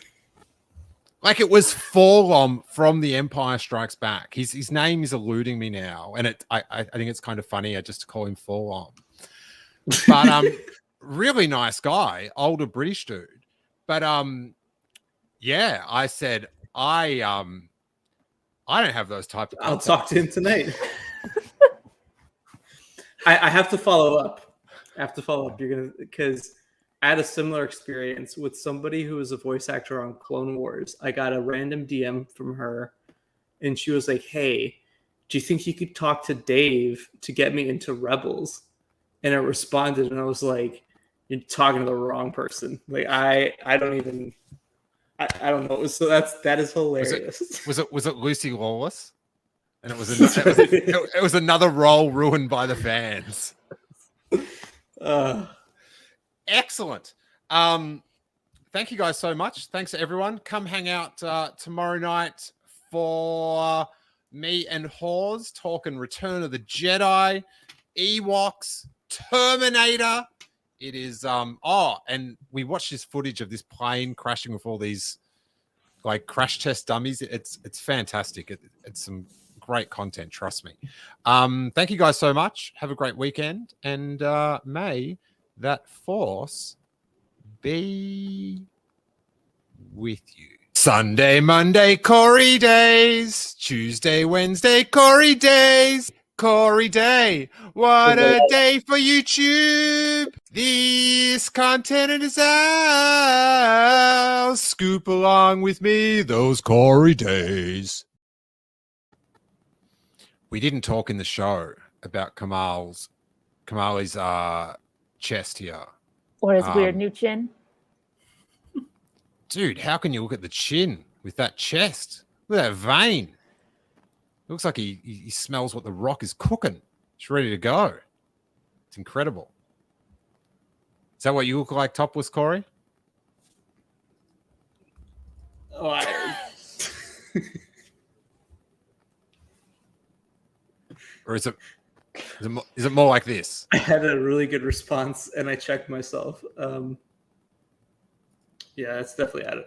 S1: Like it was Forlom from The Empire Strikes Back. His name is eluding me now, and I think it's kind of funny just to call him Forlom. But really nice guy, older British dude. But yeah, I said I don't have those type of contacts.
S3: I'll talk to him tonight. I have to follow up. Because I had a similar experience with somebody who was a voice actor on Clone Wars. I got a random DM from her, and she was like, "Hey, do you think you could talk to Dave to get me into Rebels?" And I responded, and I was like, "You're talking to the wrong person." Like I don't know. So that is hilarious.
S1: Was it Lucy Lawless? And it was another role ruined by the fans. Excellent. Thank you guys so much. Thanks to everyone. Come hang out tomorrow night for me and Hawes talking Return of the Jedi, Ewoks, Terminator. It is and we watched this footage of this plane crashing with all these like crash test dummies. It's fantastic. It's some great content, trust me. Thank you guys so much. Have a great weekend, and may that force be with you. Sunday, Monday, Corey days. Tuesday, Wednesday, Corey days. Corey Day. What a day for YouTube. This content is ours. Scoop along with me those Corey days. We didn't talk in the show about Kumail's chest here.
S2: Or his weird new chin.
S1: Dude, how can you look at the chin with that chest? Look at that vein. Looks like he smells what the Rock is cooking. It's ready to go. It's incredible. Is that what you look like topless, Corey?
S3: Oh,
S1: Or is it more like this?
S3: I had a really good response, and I checked myself. Yeah, it's definitely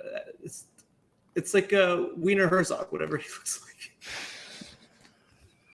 S3: it's like a Wiener Herzog, whatever he looks like.